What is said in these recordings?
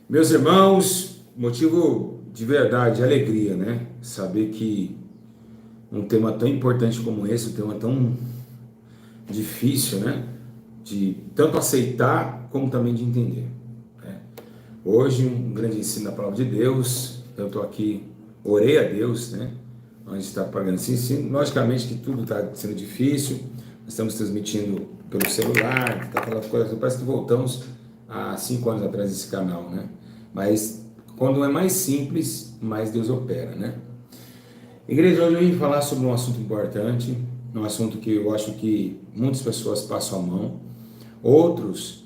Meus irmãos, motivo de verdade, de alegria, né? Saber que um tema tão importante como esse, um tema tão difícil, né? De tanto aceitar como também de entender, né? Hoje, um grande ensino da palavra de Deus. Eu estou aqui, orei a Deus, né? Onde está pagando esse ensino. Logicamente que tudo está sendo difícil. Nós estamos transmitindo pelo celular, tá aquela coisa. Parece que voltamos há 5 anos atrás desse canal, né? Mas quando é mais simples, mais Deus opera, né? Igreja, hoje eu vim falar sobre um assunto importante, um assunto que eu acho que muitas pessoas passam a mão, outros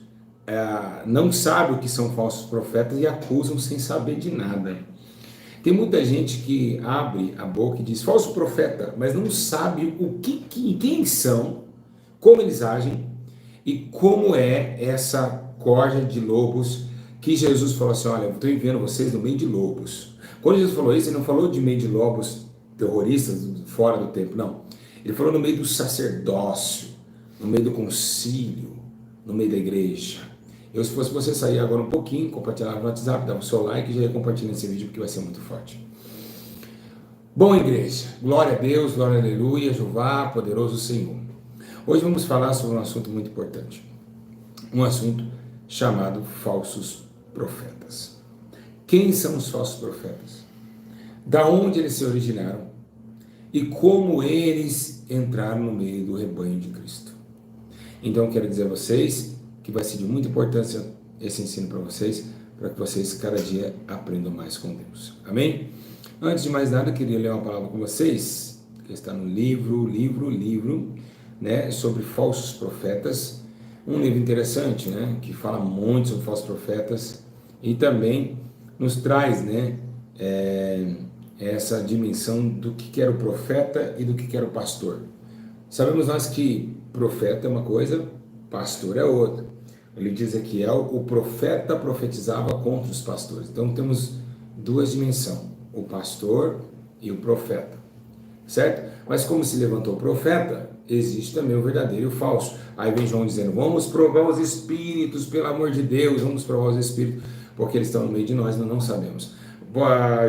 não sabem o que são falsos profetas e acusam sem saber de nada. Tem muita gente que abre a boca e diz falso profeta, mas não sabe quem são, como eles agem e como é essa corja de lobos que Jesus falou assim: olha, eu estou enviando vocês no meio de lobos. Quando Jesus falou isso, ele não falou de meio de lobos terroristas fora do templo, não. Ele falou no meio do sacerdócio, no meio do concílio, no meio da igreja. Eu, se fosse você, sair agora um pouquinho, compartilhar no WhatsApp, dava o seu like e já ia compartilhando esse vídeo porque vai ser muito forte. Bom, igreja, glória a Deus, glória a aleluia, Jeová, poderoso Senhor. Hoje vamos falar sobre um assunto muito importante. Um assunto chamado falsos profetas. Quem são os falsos profetas? Da onde eles se originaram? E como eles entraram no meio do rebanho de Cristo? Então eu quero dizer a vocês que vai ser de muita importância esse ensino para que vocês cada dia aprendam mais com Deus. Amém? Antes de mais nada, eu queria ler uma palavra com vocês, que está no livro, né, sobre falsos profetas. Um livro interessante, né, que fala muito sobre falsos profetas e também nos traz, né, essa dimensão do que era o profeta e do que era o pastor. Sabemos nós que profeta é uma coisa, pastor é outra. Ele diz aqui, o profeta profetizava contra os pastores. Então temos duas dimensões, o pastor e o profeta, certo? Mas como se levantou o profeta, existe também o verdadeiro e o falso. Aí vem João dizendo, vamos provar os espíritos, pelo amor de Deus, vamos provar os espíritos, porque eles estão no meio de nós, nós não sabemos.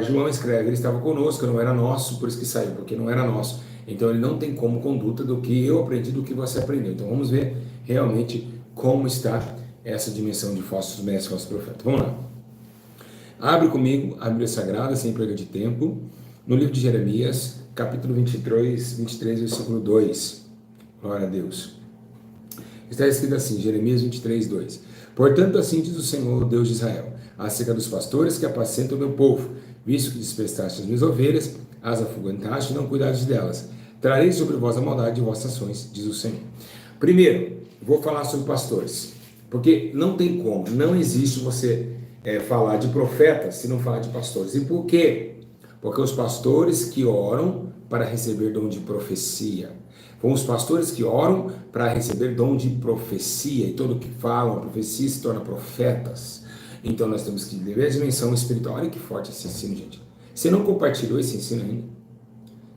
João escreve, ele estava conosco, não era nosso, por isso que saiu, porque não era nosso. Então ele não tem como conduta do que eu aprendi, do que você aprendeu. Então vamos ver realmente como está essa dimensão de falsos mestres, falsos profetas. Vamos lá. Abre comigo a Bíblia Sagrada, sem perda de tempo, no livro de Jeremias, capítulo 23, versículo 2. Glória a Deus. Está escrito assim, Jeremias 23, 2. Portanto, assim diz o Senhor, Deus de Israel, acerca dos pastores que apacentam o meu povo, visto que desprezaste as minhas ovelhas, as afugantaste e não cuidaste delas. Trarei sobre vós a maldade de vossas ações, diz o Senhor. Primeiro, vou falar sobre pastores, porque não tem como, não existe você falar de profetas se não falar de pastores. E por quê? Porque os pastores que oram para receber dom de profecia, com os pastores que oram para receber dom de profecia, e todo o que falam a profecia se torna profetas. Então nós temos que ver a dimensão espiritual. Olha que forte esse ensino, gente. Você não compartilhou esse ensino ainda?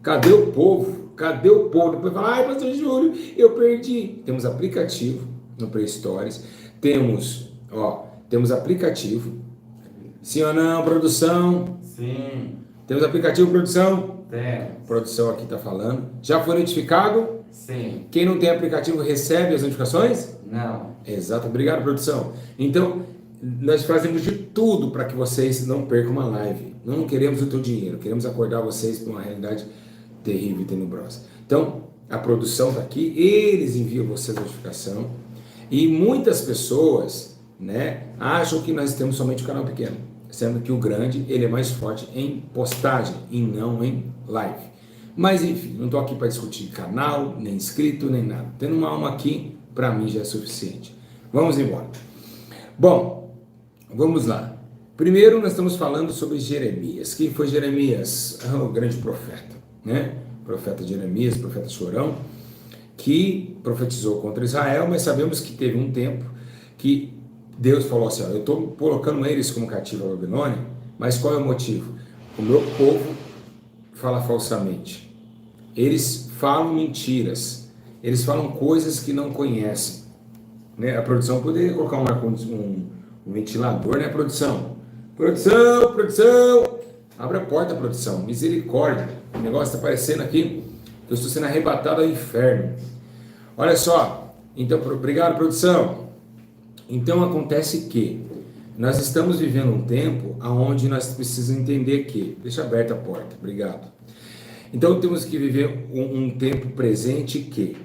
Cadê o povo? Cadê o povo? Depois fala, ai, pastor Júlio, eu perdi. Temos aplicativo no Play Stores, temos aplicativo. Sim ou não, produção? Sim. Temos aplicativo, produção? Tem. Produção aqui está falando. Já foi notificado? Sim. Quem não tem aplicativo recebe as notificações? Não. Exato, obrigado, produção. Então, nós fazemos de tudo para que vocês não percam uma live. Não queremos o teu dinheiro, queremos acordar vocês para uma realidade terrível e tenebrosa. Então, a produção está aqui, eles enviam vocês a notificação. E muitas pessoas, né, acham que nós temos somente o canal pequeno, sendo que o grande ele é mais forte em postagem e não em live. Mas enfim, não estou aqui para discutir canal, nem inscrito, nem nada. Tendo uma alma aqui, para mim já é suficiente. Vamos embora. Bom, vamos lá. Primeiro nós estamos falando sobre Jeremias. Quem foi Jeremias? O grande profeta, né? Profeta Jeremias, profeta chorão, que profetizou contra Israel, mas sabemos que teve um tempo que Deus falou assim, eu estou colocando eles como cativo à Babilônia, mas qual é o motivo? O meu povo fala falsamente, eles falam mentiras, eles falam coisas que não conhecem, né? A produção poderia colocar um ventilador, né, produção? Produção, produção! Abre a porta, produção. Misericórdia. O negócio está parecendo aqui que eu estou sendo arrebatado ao inferno. Olha só. Então, obrigado, produção. Então, acontece que nós estamos vivendo um tempo onde nós precisamos entender que... Deixa aberta a porta. Obrigado. Então, temos que viver um tempo presente que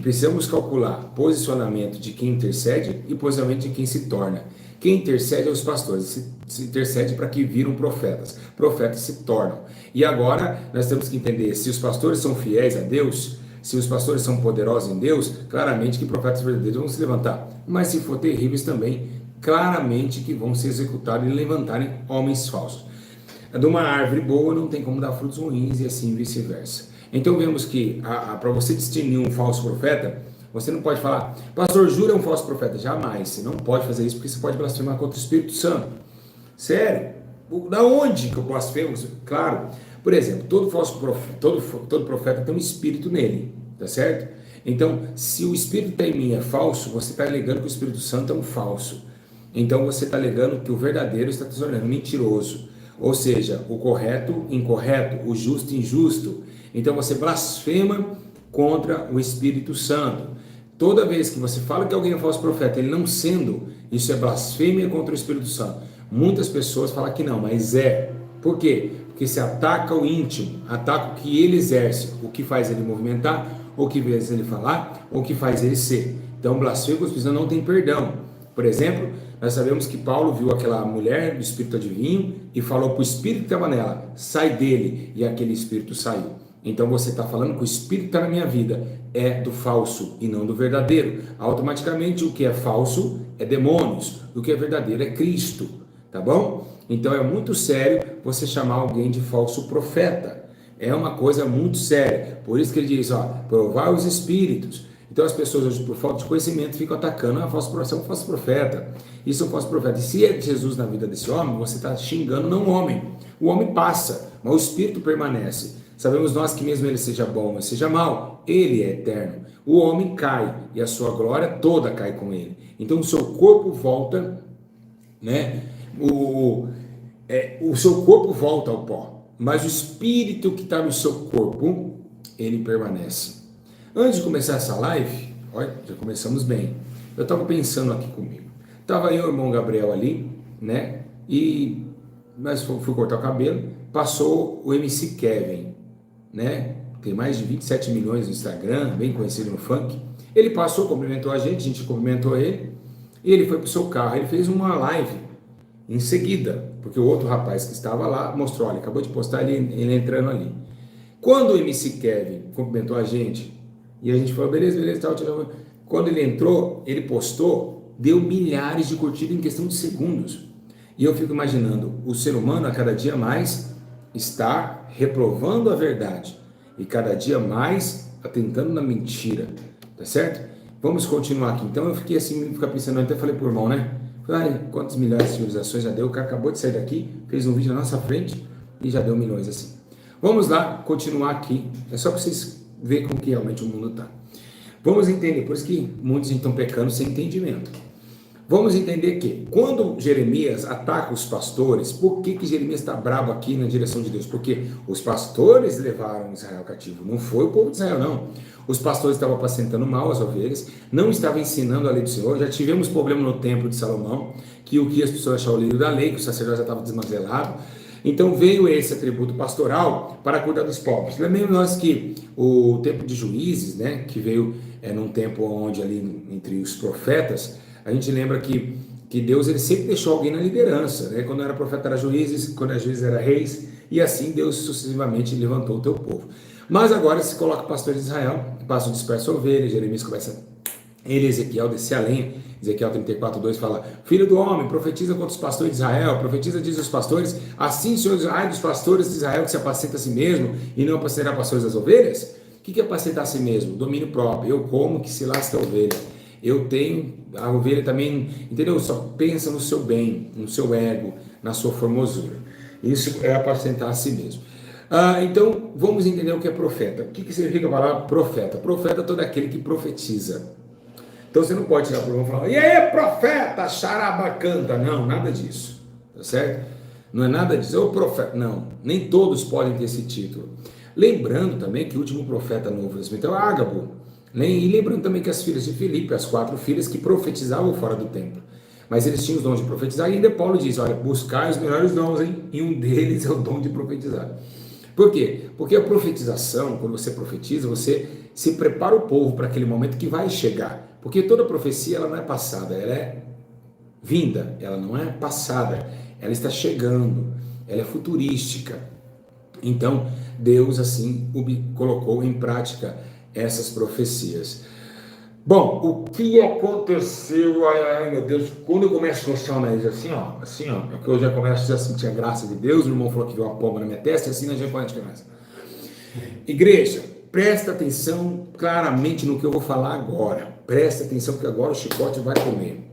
precisamos calcular posicionamento de quem intercede e posicionamento de quem se torna. Quem intercede é os pastores, se intercede para que viram profetas. Profetas se tornam. E agora nós temos que entender se os pastores são fiéis a Deus, se os pastores são poderosos em Deus, claramente que profetas verdadeiros vão se levantar. Mas se for terríveis também, claramente que vão se executar e levantarem homens falsos. De uma árvore boa não tem como dar frutos ruins e assim vice-versa. Então vemos que para você distinguir um falso profeta, você não pode falar, pastor Júlio é um falso profeta. Jamais, você não pode fazer isso porque você pode blasfemar contra o Espírito Santo. Sério, da onde que eu blasfemo? Claro, por exemplo, todo falso profeta, todo profeta tem um espírito nele, tá certo? Então, se o espírito está em mim é falso, você está alegando que o Espírito Santo é um falso. Então você está alegando que o verdadeiro está se tornando mentiroso. Ou seja, o correto, incorreto, o justo, injusto. Então você blasfema contra o Espírito Santo. Toda vez que você fala que alguém é falso profeta, ele não sendo, isso é blasfêmia contra o Espírito Santo. Muitas pessoas falam que não, mas é. Por quê? Porque se ataca o íntimo, ataca o que ele exerce, o que faz ele movimentar, o que faz ele falar, o que faz ele ser. Então blasfêmia contra o Espírito Santo não tem perdão. Por exemplo, nós sabemos que Paulo viu aquela mulher do espírito adivinho e falou para o espírito que estava nela, sai dele, e aquele espírito saiu. Então você está falando que o espírito que está na minha vida é do falso e não do verdadeiro. Automaticamente o que é falso é demônios, o que é verdadeiro é Cristo, tá bom? Então é muito sério você chamar alguém de falso profeta. É uma coisa muito séria. Por isso que ele diz, provar os espíritos. Então as pessoas hoje, por falta de conhecimento, ficam atacando falso profeta, um falso profeta. Isso é um falso profeta. E se é Jesus na vida desse homem, você está xingando não o homem. O homem passa, mas o espírito permanece. Sabemos nós que mesmo ele seja bom ou seja mau, ele é eterno. O homem cai e a sua glória toda cai com ele. Então o seu corpo volta, né? O seu corpo volta ao pó, mas o espírito que está no seu corpo, ele permanece. Antes de começar essa live, olha, já começamos bem. Eu estava pensando aqui comigo. Estava eu e o irmão Gabriel ali, né? Mas fui cortar o cabelo. Passou o MC Kevin, né? Tem mais de 27 milhões no Instagram, bem conhecido no funk. Ele passou, cumprimentou a gente cumprimentou ele. E ele foi para o seu carro. Ele fez uma live em seguida, porque o outro rapaz que estava lá mostrou, olha, acabou de postar ele entrando ali. Quando o MC Kevin cumprimentou a gente, e a gente falou, beleza, tal. Quando ele entrou, ele postou, deu milhares de curtidas em questão de segundos. E eu fico imaginando, o ser humano a cada dia mais está reprovando a verdade e cada dia mais atentando na mentira, tá certo? Vamos continuar aqui. Então eu fiquei assim, pensando, até falei pro irmão, né? Falei, quantos milhares de visualizações já deu? O cara acabou de sair daqui, fez um vídeo na nossa frente e já deu milhões assim. Vamos lá, continuar aqui. É só para vocês verem como que realmente o mundo está. Vamos entender, por isso que muitos estão pecando sem entendimento. Vamos entender que quando Jeremias ataca os pastores, por que Jeremias está bravo aqui na direção de Deus? Porque os pastores levaram Israel cativo, não foi o povo de Israel não. Os pastores estavam apacentando mal as ovelhas, não estavam ensinando a lei do Senhor. Já tivemos problema no templo de Salomão, que o que as pessoas achavam o livro da lei, que o sacerdote já estava desmantelado. Então veio esse atributo pastoral para cuidar dos povos. Lembremos nós que o tempo de Juízes, né, que veio num tempo onde ali entre os profetas, a gente lembra que Deus ele sempre deixou alguém na liderança, né? Quando era profeta era juízes, quando era juízes era reis, e assim Deus sucessivamente levantou o teu povo. Mas agora se coloca pastores de Israel, passam disperso ovelhas, Jeremias começa, ele Ezequiel descer a lenha, Ezequiel 34:2 fala, filho do homem, profetiza contra os pastores de Israel, profetiza, diz os pastores, assim Senhor, ai dos pastores de Israel que se apacenta a si mesmo e não apacentará pastores das ovelhas? O que é apacentar a si mesmo? Domínio próprio, eu como que se lasca a ovelha. Eu tenho, a ovelha também, entendeu? Só pensa no seu bem, no seu ego, na sua formosura. Isso é apacentar a si mesmo. Então, vamos entender o que é profeta. O que significa a palavra profeta? Profeta é todo aquele que profetiza. Então, você não pode tirar para o irmão e falar, e aí, profeta, charabacanta. Não, nada disso. Tá certo? Não é nada disso, o profeta. Não, nem todos podem ter esse título. Lembrando também que o último profeta no Novo Testamento é o Ágabo. E lembrando também que as filhas de Filipe, as 4 filhas que profetizavam fora do templo. Mas eles tinham os dons de profetizar, e ainda Paulo diz, olha, buscai os melhores dons, hein? E um deles é o dom de profetizar. Por quê? Porque a profetização, quando você profetiza, você se prepara o povo para aquele momento que vai chegar. Porque toda profecia, ela não é passada, ela é vinda, ela não é passada, ela está chegando, ela é futurística. Então, Deus assim colocou em prática essas profecias. Bom, o que aconteceu? Ai, meu Deus, quando eu começo a coçar o nariz assim, ó, é que eu já começo a sentir a graça de Deus. O irmão falou que viu uma pomba na minha testa, e assim a gente começa. Igreja, presta atenção claramente no que eu vou falar agora. Presta atenção que agora o chicote vai comer.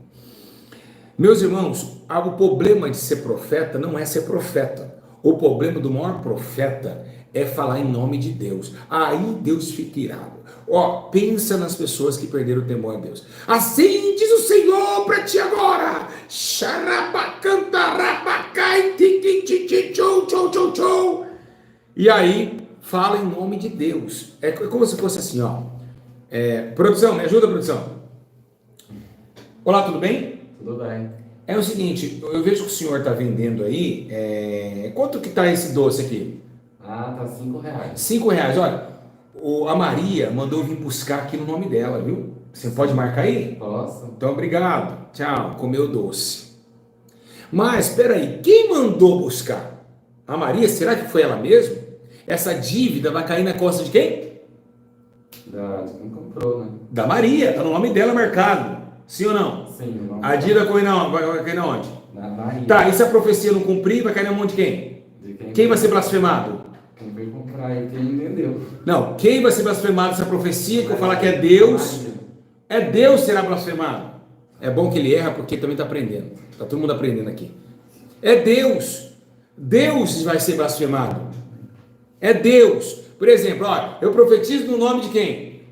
Meus irmãos, o problema de ser profeta não é ser profeta. O problema do maior profeta é falar em nome de Deus. Aí Deus fica irado. Pensa nas pessoas que perderam o temor a Deus. Assim diz o Senhor para ti agora. E aí fala em nome de Deus. É como se fosse assim, produção, me ajuda, produção. Olá, tudo bem? Tudo bem. É o seguinte, eu vejo que o senhor está vendendo aí, quanto que está esse doce aqui? Tá R$5. R$5, olha, a Maria mandou vir buscar aqui no nome dela, viu? Você pode marcar aí? Posso. Então, obrigado. Tchau, comeu doce. Mas, espera aí, quem mandou buscar? A Maria, será que foi ela mesma? Essa dívida vai cair na costa de quem? De quem comprou, né? Da Maria, está no nome dela marcado. Sim ou não? Sim. A dívida vai cair na onde? Na Maria. Tá, e se a profecia não cumprir, vai cair na mão de quem? Quem vai ser blasfemado? Quem veio comprar e quem entendeu. Não, quem vai ser blasfemado se a profecia que eu falar que é Deus, será blasfemado. É bom que ele erra porque também está aprendendo. Está todo mundo aprendendo aqui. É Deus. Deus vai ser blasfemado. É Deus. Por exemplo, eu profetizo no nome de quem?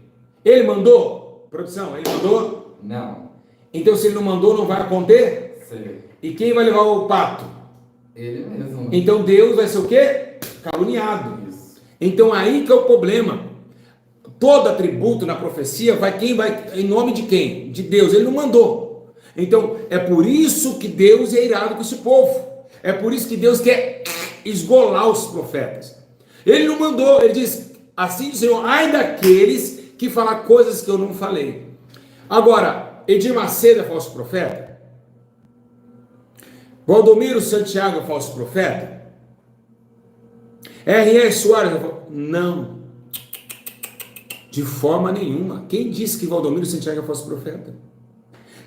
Ele mandou? Produção, ele mandou? Não. Então se ele não mandou, não vai acontecer? Sim. E quem vai levar o pato? Ele mesmo. Então Deus vai ser o quê? Caluniado. Isso. Então aí que é o problema. Todo atributo na profecia quem vai em nome de quem? De Deus. Ele não mandou. Então é por isso que Deus é irado com esse povo. É por isso que Deus quer esgolar os profetas. Ele não mandou. Ele diz assim: Senhor, ai daqueles que falam coisas que eu não falei. Agora, Edir Macedo é falso profeta? Valdomiro Santiago é falso profeta? R.R. Soares? Não. De forma nenhuma. Quem disse que Valdomiro Santiago é falso profeta?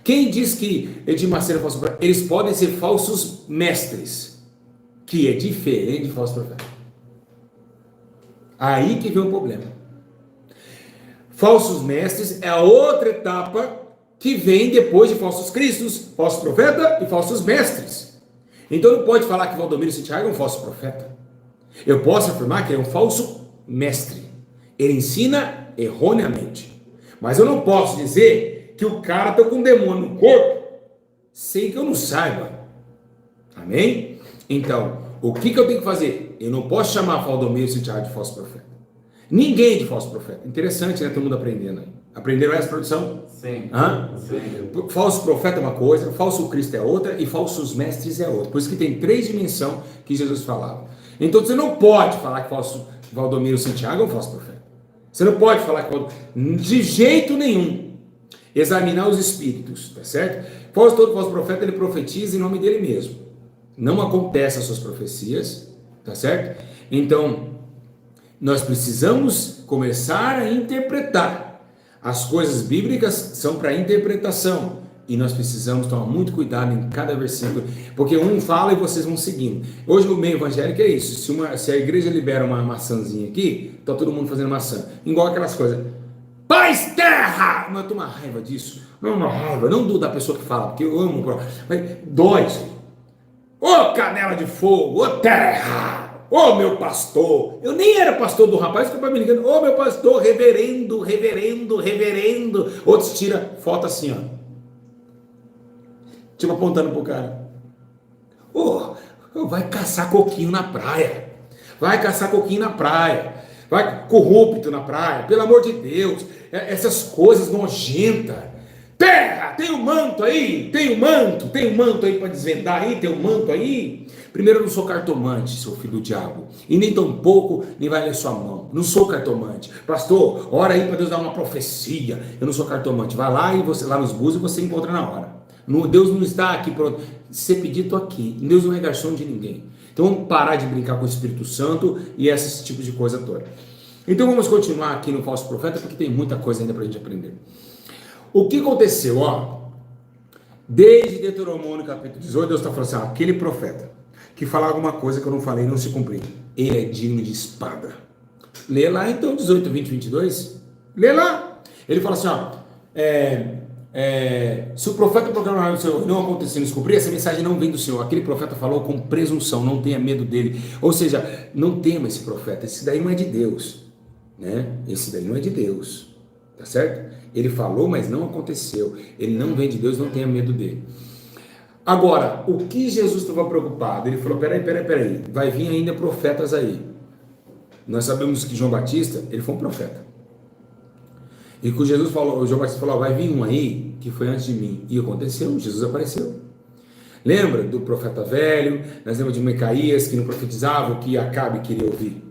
Quem diz que Edir Macedo é falso profeta? Eles podem ser falsos mestres, que é diferente de falso profeta. Aí que vem o problema. Falsos mestres é a outra etapa que vem depois de falsos cristos, falso profeta e falsos mestres. Então não pode falar que Valdomiro Santiago é um falso profeta. Eu posso afirmar que ele é um falso mestre. Ele ensina erroneamente. Mas eu não posso dizer que o cara está com um demônio no corpo sem que eu não saiba. Amém? Então, o que eu tenho que fazer? Eu não posso chamar Valdomiro Santiago de falso profeta. Ninguém de falso profeta. Interessante, né? Todo mundo aprendendo aí. Aprenderam essa, produção? Sim. Sim. Falso profeta é uma coisa, falso Cristo é outra e falsos mestres é outra. Por isso que tem 3 dimensões que Jesus falava. Então você não pode falar que Valdomiro Santiago é um falso profeta. Você não pode falar que de jeito nenhum. Examinar os espíritos, tá certo? Todo falso profeta ele profetiza em nome dele mesmo. Não acontece as suas profecias, tá certo? Então nós precisamos começar a interpretar. As coisas bíblicas são para interpretação. E nós precisamos tomar muito cuidado em cada versículo. Porque um fala e vocês vão seguindo. Hoje no meio evangélico é isso. Se a igreja libera uma maçãzinha aqui, está todo mundo fazendo maçã. Igual aquelas coisas. Paz, terra! Mas eu tenho uma raiva disso. Não é uma raiva, não da pessoa que fala, porque eu amo. Mas dói isso. Ô canela de fogo, ô terra! Ô meu pastor, eu nem era pastor do rapaz, ficava me ligando, ô meu pastor, reverendo, reverendo, reverendo. Outros tiram foto assim, ó. Tipo apontando pro cara. Ô Vai caçar coquinho na praia. Vai caçar coquinho na praia. Vai corrupto na praia. Pelo amor de Deus. Essas coisas nojentas. Terra, tem um manto aí? Tem um manto aí para desvendar aí? Tem um manto aí? Primeiro, eu não sou cartomante, seu filho do diabo. E nem tampouco nem vai ler sua mão. Não sou cartomante. Pastor, ora aí para Deus dar uma profecia. Eu não sou cartomante. Vai lá e você lá nos búzios você encontra na hora. Deus não está aqui para ser pedido aqui. Deus não é garçom de ninguém. Então vamos parar de brincar com o Espírito Santo e esse tipo de coisa toda. Então vamos continuar aqui no falso profeta, porque tem muita coisa ainda para a gente aprender. O que aconteceu? Desde Deuteronômio capítulo 18, Deus está falando assim, aquele profeta que falar alguma coisa que eu não falei não se cumpriu, ele é digno de espada. Lê lá então 18, 20, 22. Lê lá. Ele fala assim, se o profeta proclamar do Senhor não acontecer, não se cumprir, essa mensagem não vem do Senhor. Aquele profeta falou com presunção, não tenha medo dele. Ou seja, não tema esse profeta, esse daí não é de Deus, né? Esse daí não é de Deus, tá certo? Ele falou, mas não aconteceu. Ele não vem de Deus, não tenha medo dele. Agora, o que Jesus estava preocupado? Ele falou, peraí, vai vir ainda profetas aí. Nós sabemos que João Batista, ele foi um profeta. E que Jesus falou, o João Batista falou, vai vir um aí que foi antes de mim. E aconteceu, Jesus apareceu. Lembra do profeta velho? Nós lembra de Micaías que não profetizava o que Acabe queria ouvir,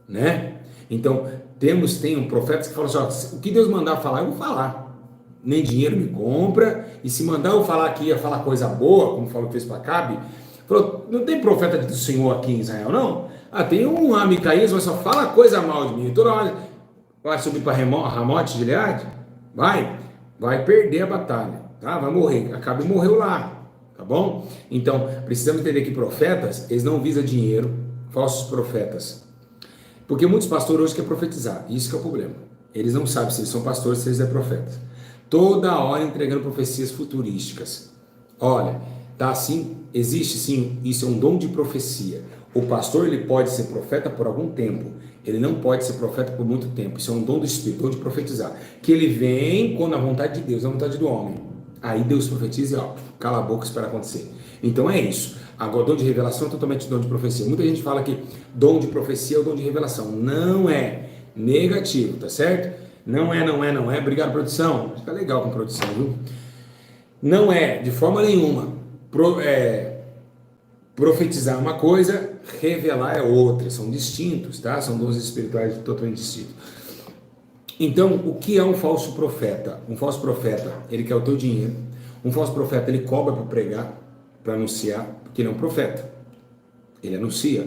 né? Então, tem um profeta que fala assim, o que Deus mandar falar, eu vou falar. Nem dinheiro me compra, e se mandar eu falar que ia falar coisa boa, como falou que fez para Acabe, falou, não tem profeta do Senhor aqui em Israel, não? Tem um Micaías, mas só fala coisa mal de mim, toda hora vai subir para Ramote de Gileade, vai perder a batalha, tá? Vai morrer, Acabe morreu lá, tá bom? Então, precisamos entender que profetas, eles não visam dinheiro, falsos profetas, porque muitos pastores hoje querem profetizar, isso que é o problema, eles não sabem se eles são pastores, se eles são profetas. Toda hora entregando profecias futurísticas. Olha, tá assim, existe sim, isso é um dom de profecia. O pastor ele pode ser profeta por algum tempo, ele não pode ser profeta por muito tempo. Isso é um dom do Espírito, dom de profetizar. Que ele vem quando a vontade de Deus, a vontade do homem. Aí Deus profetiza e cala a boca e espera acontecer. Então é isso. Agora, dom de revelação é totalmente dom de profecia. Muita gente fala que dom de profecia é o dom de revelação. Não é negativo, tá certo? Não é. Obrigado, produção. Fica legal com produção, viu? Não é, de forma nenhuma. Profetizar uma coisa, revelar é outra. São distintos, tá? São dons espirituais totalmente distintos. Então, o que é um falso profeta? Um falso profeta, ele quer o teu dinheiro. Um falso profeta, ele cobra para pregar, para anunciar, porque ele é um profeta. Ele anuncia.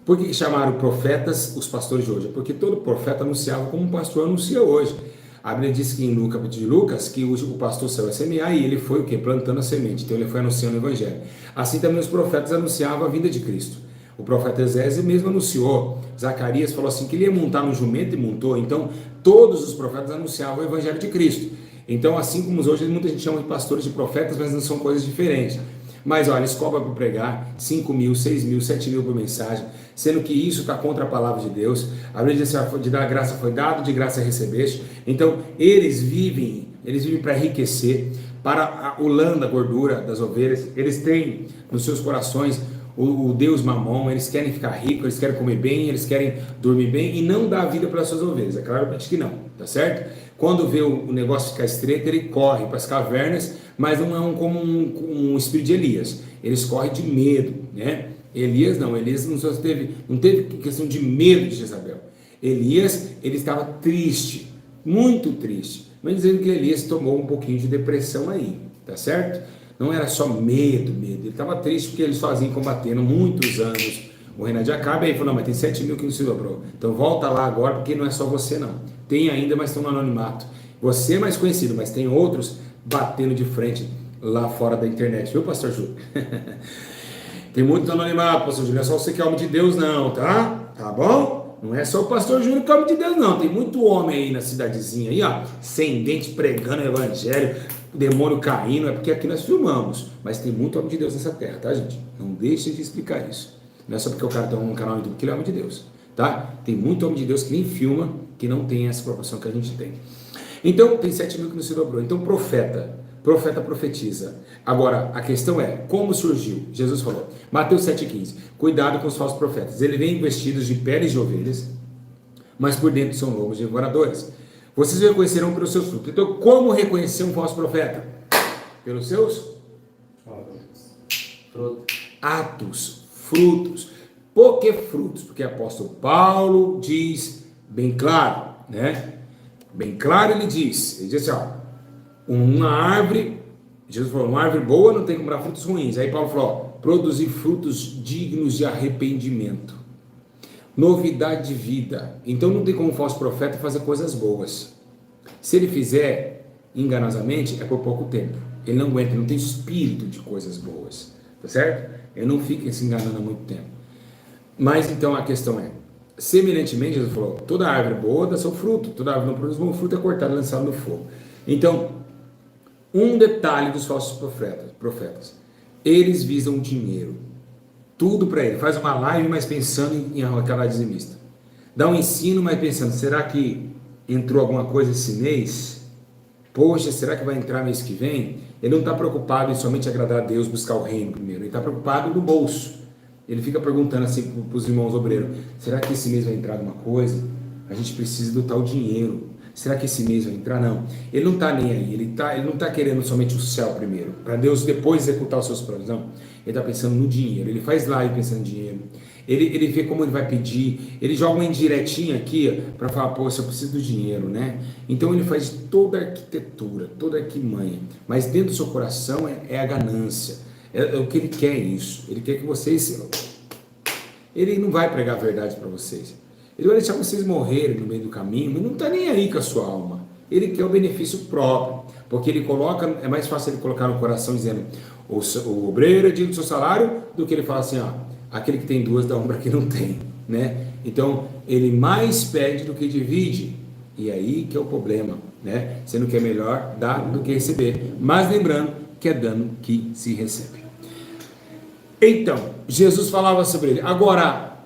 Por que chamaram profetas os pastores de hoje? Porque todo profeta anunciava como um pastor anuncia hoje. A Bíblia diz que no capítulo de Lucas, que o pastor saiu a semear e ele foi o quê? Plantando a semente. Então ele foi anunciando o evangelho. Assim também os profetas anunciavam a vinda de Cristo. O profeta Esdras mesmo anunciou. Zacarias falou assim que ele ia montar no jumento e montou. Então todos os profetas anunciavam o evangelho de Cristo. Então assim como hoje muita gente chama de pastores de profetas, mas não são coisas diferentes. Mas olha, eles cobram para pregar 5 mil, 6 mil, 7 mil por mensagem, sendo que isso está contra a palavra de Deus. A Bíblia diz assim, de dar graça foi dado, de graça recebeste. Então, eles vivem para enriquecer, para o lã da gordura das ovelhas. Eles têm nos seus corações o Deus Mamon, eles querem ficar ricos, eles querem comer bem, eles querem dormir bem e não dar vida para as suas ovelhas. É claro que não, tá certo? Quando vê o negócio ficar estreito, ele corre para as cavernas, mas não é como um espírito de Elias. Eles correm de medo, né? Elias não teve questão de medo de Jezabel. Elias, ele estava triste, muito triste, mas dizendo que Elias tomou um pouquinho de depressão aí, tá certo? Não era só medo, ele estava triste porque ele sozinho combatendo muitos anos o reino de Acabe, aí ele falou, não, mas tem 7 mil que não se dobrou, então volta lá agora porque não é só você não, tem ainda, mas estão no anonimato, você é mais conhecido, mas tem outros batendo de frente lá fora da internet, viu, pastor Júlio? Tem muito anonimato, pastor Júlio, não é só você que é homem de Deus não, tá? Tá bom? Não é só o pastor Júlio que é homem de Deus não, tem muito homem aí na cidadezinha aí, ó, sem dente pregando o evangelho, o demônio caindo, é porque aqui nós filmamos, mas tem muito homem de Deus nessa terra, tá, gente? Não deixe de explicar isso. Não é só porque o cara tem um canal no YouTube que ele é homem de Deus, tá? Tem muito homem de Deus que nem filma, que não tem essa proporção que a gente tem. Então, tem 7 mil que não se dobrou. Então, profeta, profeta profetiza. Agora, a questão é, como surgiu? Jesus falou, Mateus 7,15, cuidado com os falsos profetas. Eles vêm vestidos de peles de ovelhas, mas por dentro são lobos devoradores. Vocês reconhecerão pelos seus frutos. Então, como reconhecer um falso profeta? Pelos seus atos, frutos. Por que frutos? Porque o apóstolo Paulo diz bem claro, né? Bem claro ele diz assim, ó, uma árvore, Jesus falou, uma árvore boa não tem como dar frutos ruins. Aí Paulo falou, ó, produzir frutos dignos de arrependimento, novidade de vida. Então não tem como um falso profeta fazer coisas boas. Se ele fizer enganosamente, é por pouco tempo. Ele não aguenta, ele não tem espírito de coisas boas, tá certo? Ele não fica se enganando há muito tempo. Mas então a questão é, semelhantemente, Jesus falou, toda árvore boa dá seu fruto, toda árvore não produz bom fruto é cortada e lançada no fogo. Então, um detalhe dos falsos profetas, eles visam dinheiro, tudo para ele, faz uma live, mas pensando em aquela dizimista, dá um ensino, mas pensando, será que entrou alguma coisa esse mês? Poxa, será que vai entrar mês que vem? Ele não está preocupado em somente agradar a Deus, buscar o reino primeiro, ele está preocupado no bolso. Ele fica perguntando assim para os irmãos obreiros, será que esse mês vai entrar alguma coisa? A gente precisa do tal dinheiro. Será que esse mês vai entrar? Não. Ele não está nem aí, ele não está querendo somente o céu primeiro, para Deus depois executar os seus planos. Não. Ele está pensando no dinheiro, ele faz live pensando em dinheiro. Ele vê como ele vai pedir, ele joga uma indiretinha aqui para falar, poxa, eu preciso do dinheiro, né? Então ele faz toda a arquitetura, toda a arquimanha, mas dentro do seu coração é a ganância. É o que ele quer isso. Ele quer que vocês... Ele não vai pregar a verdade para vocês. Ele vai deixar vocês morrerem no meio do caminho, mas não está nem aí com a sua alma. Ele quer o benefício próprio. Porque ele coloca... É mais fácil ele colocar no coração dizendo o obreiro é digno do seu salário, do que ele fala assim, ó, aquele que tem duas dá um para quem não tem, né? Então, ele mais pede do que divide. E aí que é o problema, né? Sendo que é melhor dar do que receber. Mas lembrando que é dando que se recebe. Então, Jesus falava sobre ele. Agora,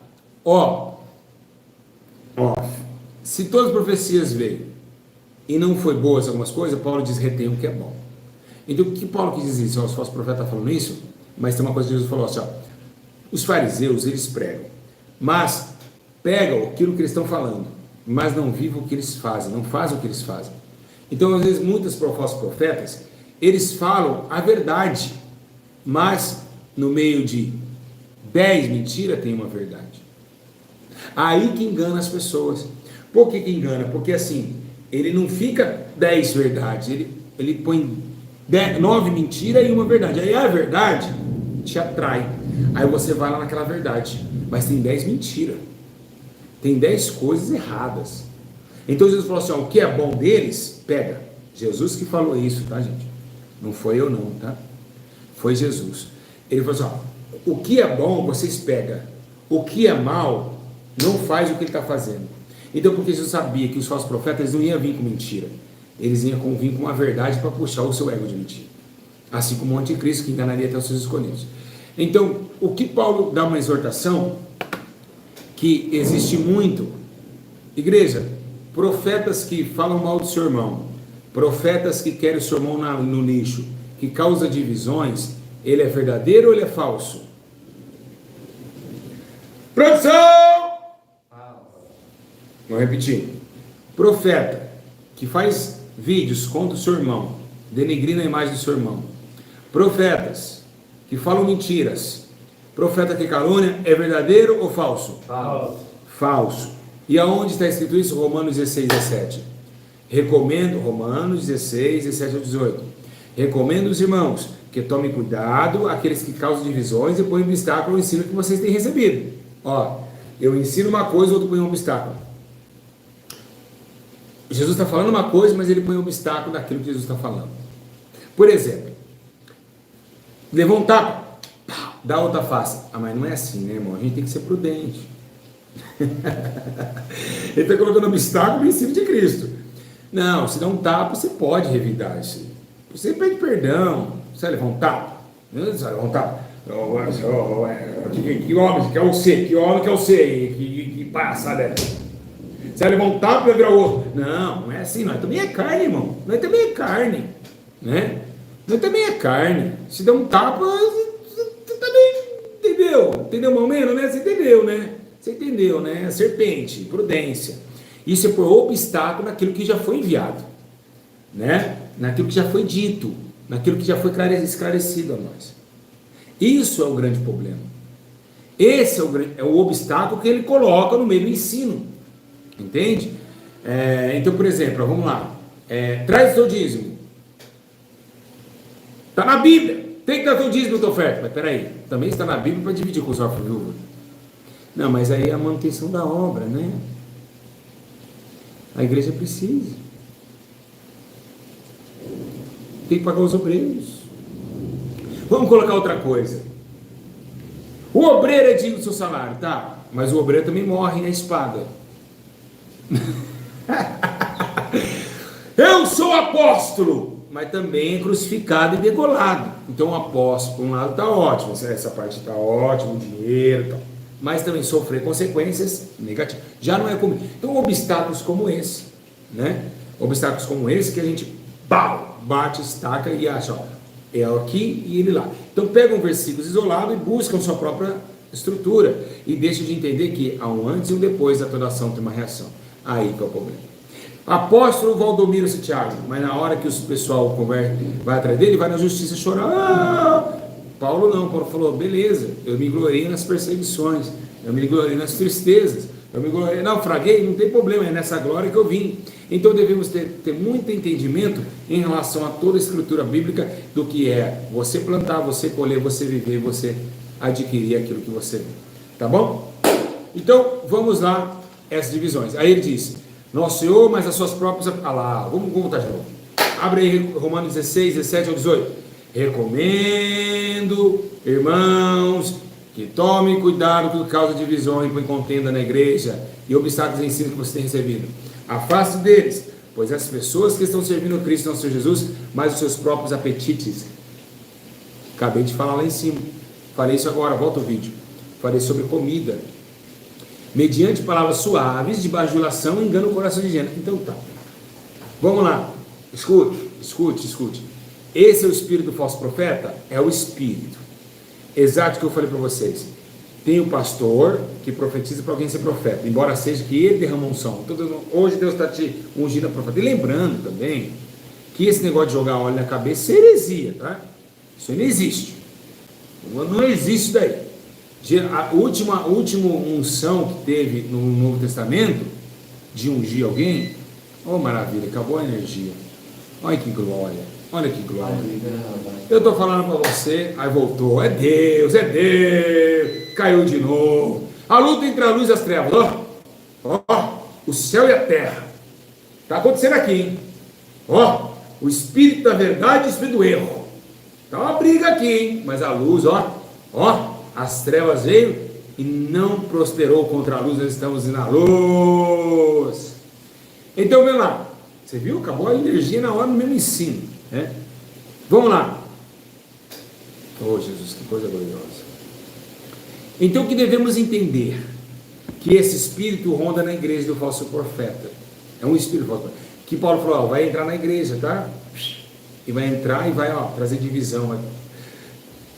se todas as profecias veio e não foi boas algumas coisas, Paulo diz retém o que é bom. Então, o que Paulo quis dizer? Os falsos profetas estão falando isso, mas tem uma coisa que Jesus falou assim, ó, os fariseus, eles pregam, mas pegam aquilo que eles estão falando, mas não vivem o que eles fazem, não fazem o que eles fazem. Então, às vezes, muitos falsos profetas, eles falam a verdade, mas no meio de 10 mentiras tem uma verdade. Aí que engana as pessoas. Por que engana? Porque assim, ele não fica 10 verdades, ele põe 9 mentiras e uma verdade. Aí a verdade te atrai. Aí você vai lá naquela verdade, mas tem 10 mentiras. Tem 10 coisas erradas. Então Jesus falou assim, ó, o que é bom deles, pega. Jesus que falou isso, tá, gente? Não foi eu não, tá? Foi Jesus. Ele falou assim, ó, o que é bom vocês pegam, o que é mal não faz o que ele está fazendo. Então, porque Jesus sabia que os falsos profetas não iam vir com mentira, eles iam vir com a verdade para puxar o seu ego de mentira, assim como o anticristo que enganaria até os seus escolhidos. Então, o que Paulo dá uma exortação, que existe muito, igreja, profetas que falam mal do seu irmão, profetas que querem o seu irmão no lixo, que causa divisões, ele é verdadeiro ou ele é falso? Produção! Vou repetir. Profeta que faz vídeos contra o seu irmão, denegrindo a imagem do seu irmão. Profetas que falam mentiras. Profeta que calúnia, é verdadeiro ou falso? Falso. Falso. E aonde está escrito isso? Romanos 16, 17. Recomendo, Romanos 16, 17 a 18. Recomendo os irmãos que tomem cuidado, aqueles que causam divisões e põem obstáculo ao ensino que vocês têm recebido. Ó, eu ensino uma coisa, o outro põe um obstáculo. Jesus está falando uma coisa, mas ele põe um obstáculo daquilo que Jesus está falando. Por exemplo, levou um tapa, dá outra face. Ah, mas não é assim, né, irmão? A gente tem que ser prudente. Ele está colocando obstáculo em cima de Cristo. Não, se dá um tapa, você pode revidar isso. Você pede perdão. Você vai levar um tapa? Você vai levar um tapa? Que homem que é você? Que homem que é você? Que palhaçada é? Você vai levar um tapa e vai virar o outro. Não, não é assim. Nós também é carne, irmão. Nós também é carne. Né? Nós também é carne. Se der um tapa, você também entendeu? Entendeu mais ou menos, né? Você entendeu, né? Você entendeu, né? Serpente, prudência. Isso é por obstáculo naquilo que já foi enviado, né? Naquilo que já foi dito, naquilo que já foi esclarecido a nós. Isso é o grande problema. Esse é o obstáculo que ele coloca no meio do ensino. Entende? Então, por exemplo, vamos lá. Traz o seu dízimo. Está na Bíblia. Tem que dar o seu dízimo, tua oferta. Mas peraí, também está na Bíblia para dividir com os órfãos e viúvas. Não, mas aí é a manutenção da obra, né? A igreja precisa. Tem que pagar os obreiros. Vamos colocar outra coisa. O obreiro é digno do seu salário, tá? Mas o obreiro também morre na espada. Eu sou apóstolo, mas também é crucificado e degolado. Então o apóstolo, por um lado, está ótimo. Essa parte está ótima, o dinheiro e tal. Mas também sofrer consequências negativas. Já não é comigo. Então obstáculos como esse, né? Obstáculos como esse que a gente bate, estaca e acha, ó, é aqui e ele lá. Então pega um versículo isolado e busca sua própria estrutura e deixa de entender que há um antes e um depois da toda ação tem uma reação. Aí que é o problema. Apóstolo Valdomiro Santiago, mas na hora que o pessoal vai atrás dele, vai na justiça chorar. Paulo não, Paulo falou, beleza, eu me gloriei nas perseguições, eu me gloriei nas tristezas, eu me gloriei, naufraguei, não tem problema, é nessa glória que eu vim. Então devemos ter muito entendimento em relação a toda a escritura bíblica do que é você plantar, você colher, você viver, você adquirir aquilo que você vê. Tá bom? Então vamos lá, essas divisões. Aí ele diz, nosso Senhor, mas as suas próprias... vamos voltar de novo. Abre aí Romanos 16, 17 ao 18. Recomendo, irmãos, que tomem cuidado por causa de divisão e por contenda na igreja e obstáculos de ensino que você tem recebido. Afaste deles, pois as pessoas que estão servindo a Cristo não são Jesus, mas os seus próprios apetites. Acabei de falar lá em cima. Falei isso agora, volta o vídeo. Falei sobre comida. Mediante palavras suaves de bajulação, engana o coração de gente. Então tá. Vamos lá. Escute. Esse é o espírito do falso profeta? É o espírito. Exato o que eu falei para vocês. Tem o pastor que profetiza para alguém ser profeta, embora seja que ele derrama unção. Então, hoje Deus está te ungindo a profeta. E lembrando também que esse negócio de jogar óleo na cabeça é heresia, tá? Isso aí não existe. Não existe daí. A última unção que teve no Novo Testamento, de ungir alguém, oh maravilha, acabou a energia. Olha que glória. Olha que glória. Eu estou falando para você, aí voltou. É Deus. Caiu de novo. A luta entre a luz e as trevas. Ó, o céu e a terra. Está acontecendo aqui, hein? Ó, o espírito da verdade e o espírito do erro. Está uma briga aqui, hein? Mas a luz, ó, as trevas veio e não prosperou contra a luz. Nós estamos na luz. Então, vem lá. Você viu? Acabou a energia na hora do mesmo ensino. Vamos lá. Oh Jesus, que coisa gloriosa. Então o que devemos entender? Que esse espírito ronda na igreja do falso profeta. É um espírito falso profeta. Que Paulo falou, vai entrar na igreja, tá? E vai entrar e vai trazer divisão, vai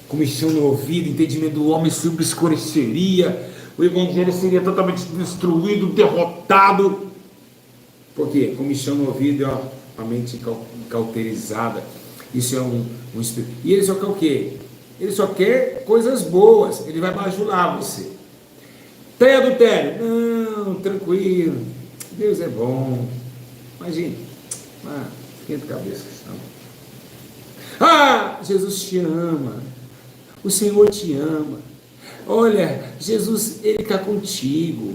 comichão no ouvido, entendimento do homem se obscureceria, o evangelho seria totalmente destruído, derrotado. Por quê? Comichão no ouvido, a mente cauterizada. Isso é um espírito. E ele só quer o quê? Ele só quer coisas boas. Ele vai bajular você. Tem adultério? Não, tranquilo. Deus é bom. Imagina. Esquenta a cabeça. Jesus te ama. O Senhor te ama. Olha, Jesus, Ele está contigo.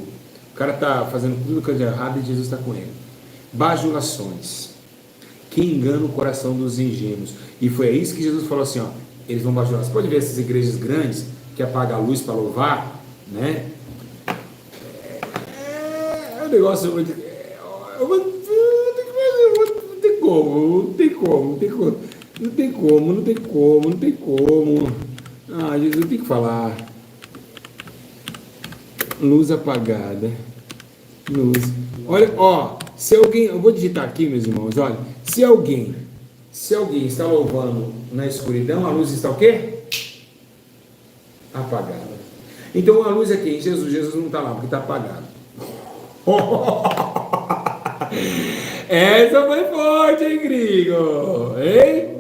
O cara está fazendo tudo que é errado e Jesus está com ele. Bajulações. Que engana o coração dos ingênuos. E foi isso que Jesus falou assim, ó, eles vão bajular. Você pode ver essas igrejas grandes que apagam a luz para louvar, né? É um negócio muito... Não tem como. Jesus tem que falar. Luz apagada. Luz. Olha, se alguém, eu vou digitar aqui, meus irmãos, olha, se alguém Se alguém está louvando na escuridão, a luz está o quê? Apagada. Então a luz é quem? Jesus. Jesus não está lá porque está apagado. Essa foi forte, hein, gringo? Hein?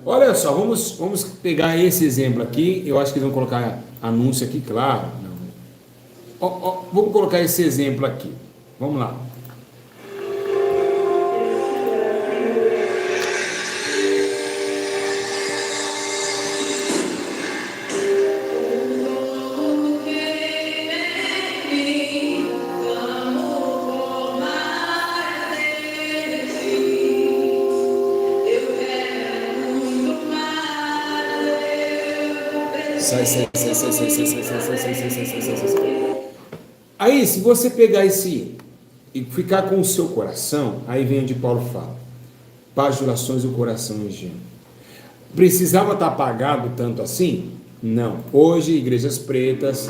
Olha só, vamos pegar esse exemplo aqui. Eu acho que eles vão colocar anúncio aqui, claro. Não. Vamos colocar esse exemplo aqui. Vamos lá. Sai. Aí, se você pegar esse e ficar com o seu coração, aí vem onde Paulo fala: bajulações do coração ingênuo. Precisava estar apagado tanto assim? Não. Hoje, igrejas pretas,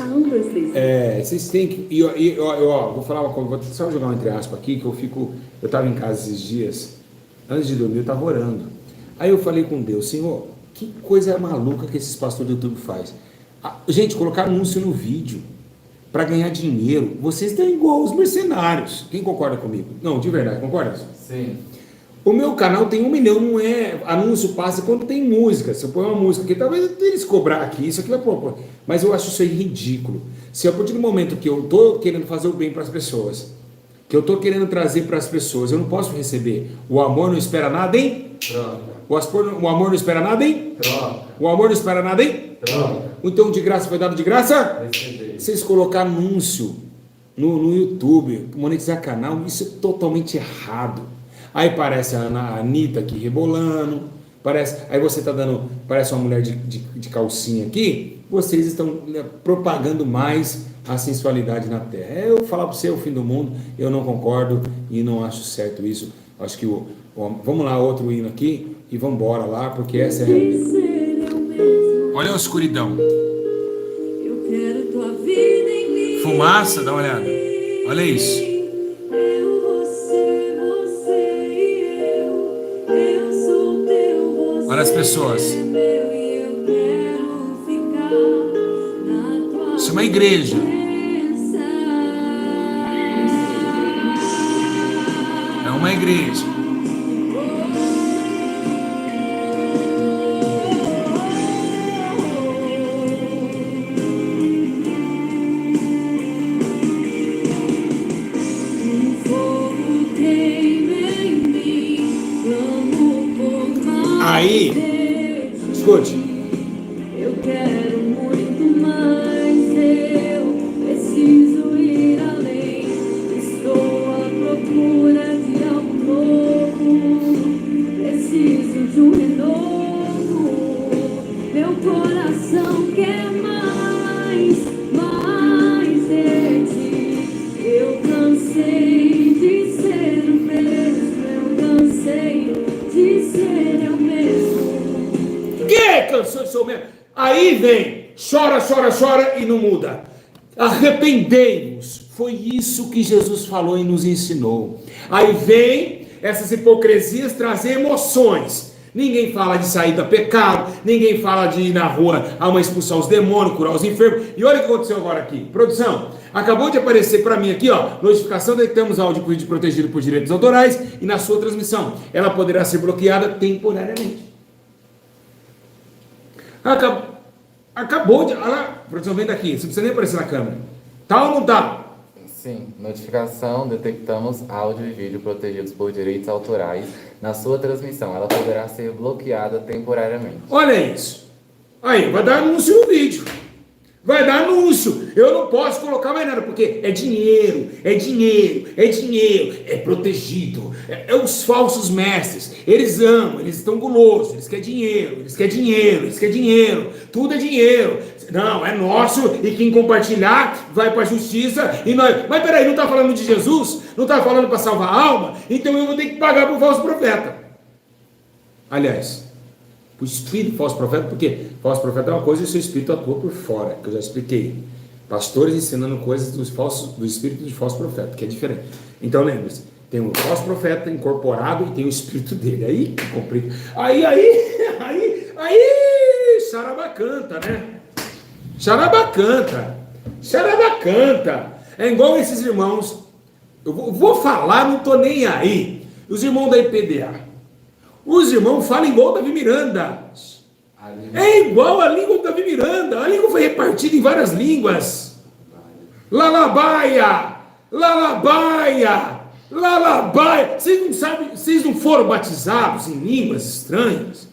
vocês têm que. Vou falar uma coisa, vou só jogar um entre aspas aqui, que eu estava em casa esses dias, antes de dormir, eu estava orando. Aí eu falei com Deus: Senhor, que coisa maluca que esses pastores do YouTube fazem. Gente, colocar anúncio no vídeo para ganhar dinheiro. Vocês estão igual os mercenários. Quem concorda comigo? Não, de verdade, concorda? Sim. O meu canal tem 1 milhão, não é anúncio passa quando tem música. Se eu pôr uma música aqui, talvez eles cobrar aqui, isso aqui vai pôr. Mas eu acho isso aí ridículo. Se a partir do momento que eu estou querendo fazer o bem para as pessoas, que eu estou querendo trazer para as pessoas, eu não posso receber. O amor não espera nada, hein? Troca. O amor não espera nada, hein? Troca. O amor não espera nada, hein? Troca. Então de graça foi dado de graça? Receber. Vocês colocar anúncio no YouTube, monetizar canal, isso é totalmente errado. Aí parece a Anitta aqui rebolando, aí você está dando, parece uma mulher de calcinha aqui, vocês estão propagando mais a sensualidade na terra. Eu falar para você, é o fim do mundo, eu não concordo e não acho certo isso. Acho que vamos lá, outro hino aqui e vamos embora lá, porque essa é a realidade. Olha a escuridão. Fumaça, dá uma olhada. Olha isso. Olha as pessoas. Isso é uma igreja. É uma igreja. Aí, escute. Eu quero muito mais, eu preciso ir além. Estou à procura de algo novo, preciso de um renovo. Meu coração quer mais de ti. Eu cansei de ser o mesmo, eu cansei de ser eu mesmo. Que cansou de ser o mesmo? Aí vem, chora e não muda. Arrependei-vos. Foi isso que Jesus falou e nos ensinou. Aí vem essas hipocrisias trazer emoções. Ninguém fala de sair do pecado, ninguém fala de ir na rua expulsar os demônios, curar os enfermos. E olha o que aconteceu agora aqui. Produção, acabou de aparecer para mim aqui, ó, notificação de que temos áudio protegido por direitos autorais e na sua transmissão. Ela poderá ser bloqueada temporariamente. Acabou de... Olha lá, produção, vem daqui, você não precisa nem aparecer na câmera. Tá ou não tá? Sim, notificação, detectamos áudio e vídeo protegidos por direitos autorais na sua transmissão. Ela poderá ser bloqueada temporariamente. Olha isso. Aí, vai dar anúncio no vídeo. Vai dar anúncio. Eu não posso colocar mais nada, porque é dinheiro, é protegido. É os falsos mestres. Eles amam, eles estão gulosos, eles querem dinheiro. Tudo é dinheiro. Não, é nosso e quem compartilhar vai para a justiça. E nós... Mas peraí, não está falando de Jesus? Não está falando para salvar a alma? Então eu vou ter que pagar para o falso profeta. Aliás, o espírito falso profeta, porque falso profeta é uma coisa e o seu espírito atua por fora, que eu já expliquei. Pastores ensinando coisas do espírito de falso profeta, que é diferente. Então lembre-se, Tem um falso profeta incorporado e tem o espírito dele. Aí que complica. Charabacanta, né? Charabacanta. É igual esses irmãos. Eu vou falar, não tô nem aí. Os irmãos da IPDA. Os irmãos falam igual o Davi Miranda. É igual a língua do Davi Miranda. A língua foi repartida em várias línguas. Lalabaia. Vocês não sabem, vocês não foram batizados em línguas estranhas?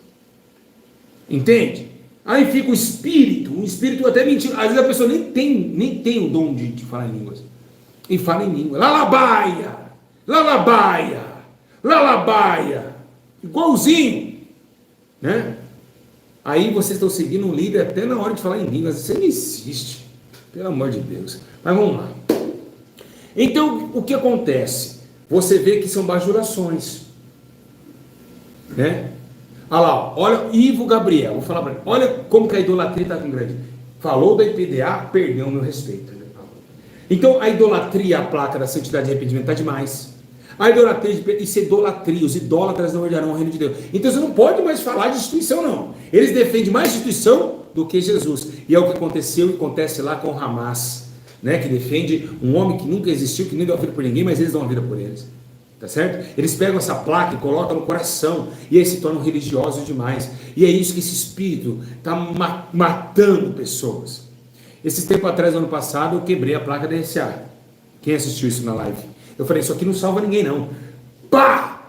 Entende? Aí fica o espírito até mentira. Às vezes a pessoa nem tem o dom de falar em línguas. E fala em língua. Lalabaia. Igualzinho. Né? Aí vocês estão seguindo um líder até na hora de falar em línguas. Isso não existe. Pelo amor de Deus. Mas vamos lá. Então, o que acontece? Você vê que são bajulações. Né? Olha lá, olha, Ivo Gabriel, vou falar para ele. Olha como que a idolatria está tão grande. Falou da IPDA, perdeu o meu respeito. Então, a idolatria, a placa da santidade e arrependimento está demais. A idolatria, isso é idolatria, os idólatras não herdarão o reino de Deus. Então, você não pode mais falar de instituição, não. Eles defendem mais instituição do que Jesus. E é o que aconteceu e acontece lá com o Hamas, né, que defende um homem que nunca existiu, que nem deu a vida por ninguém, mas eles dão a vida por eles. Tá certo? Eles pegam essa placa e colocam no coração, e aí se tornam religiosos demais. E é isso que esse espírito está matando pessoas. Esses tempos atrás, ano passado, eu quebrei a placa da RCA. Quem assistiu isso na live? Eu falei, isso aqui não salva ninguém não. Pá!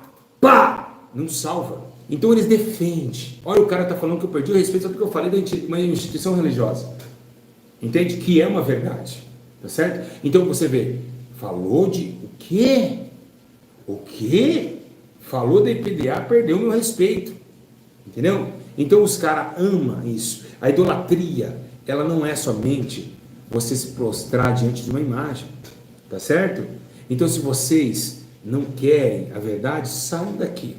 Não salva. Então eles defendem. Olha, o cara está falando que eu perdi o respeito só porque eu falei de uma instituição religiosa. Entende? Que é uma verdade. Tá certo? Então você vê, falou de o quê? O quê? Falou da IPDA, perdeu meu respeito. Entendeu? Então os caras amam isso. A idolatria, ela não é somente você se prostrar diante de uma imagem. Tá certo? Então se vocês não querem a verdade, saiam daqui.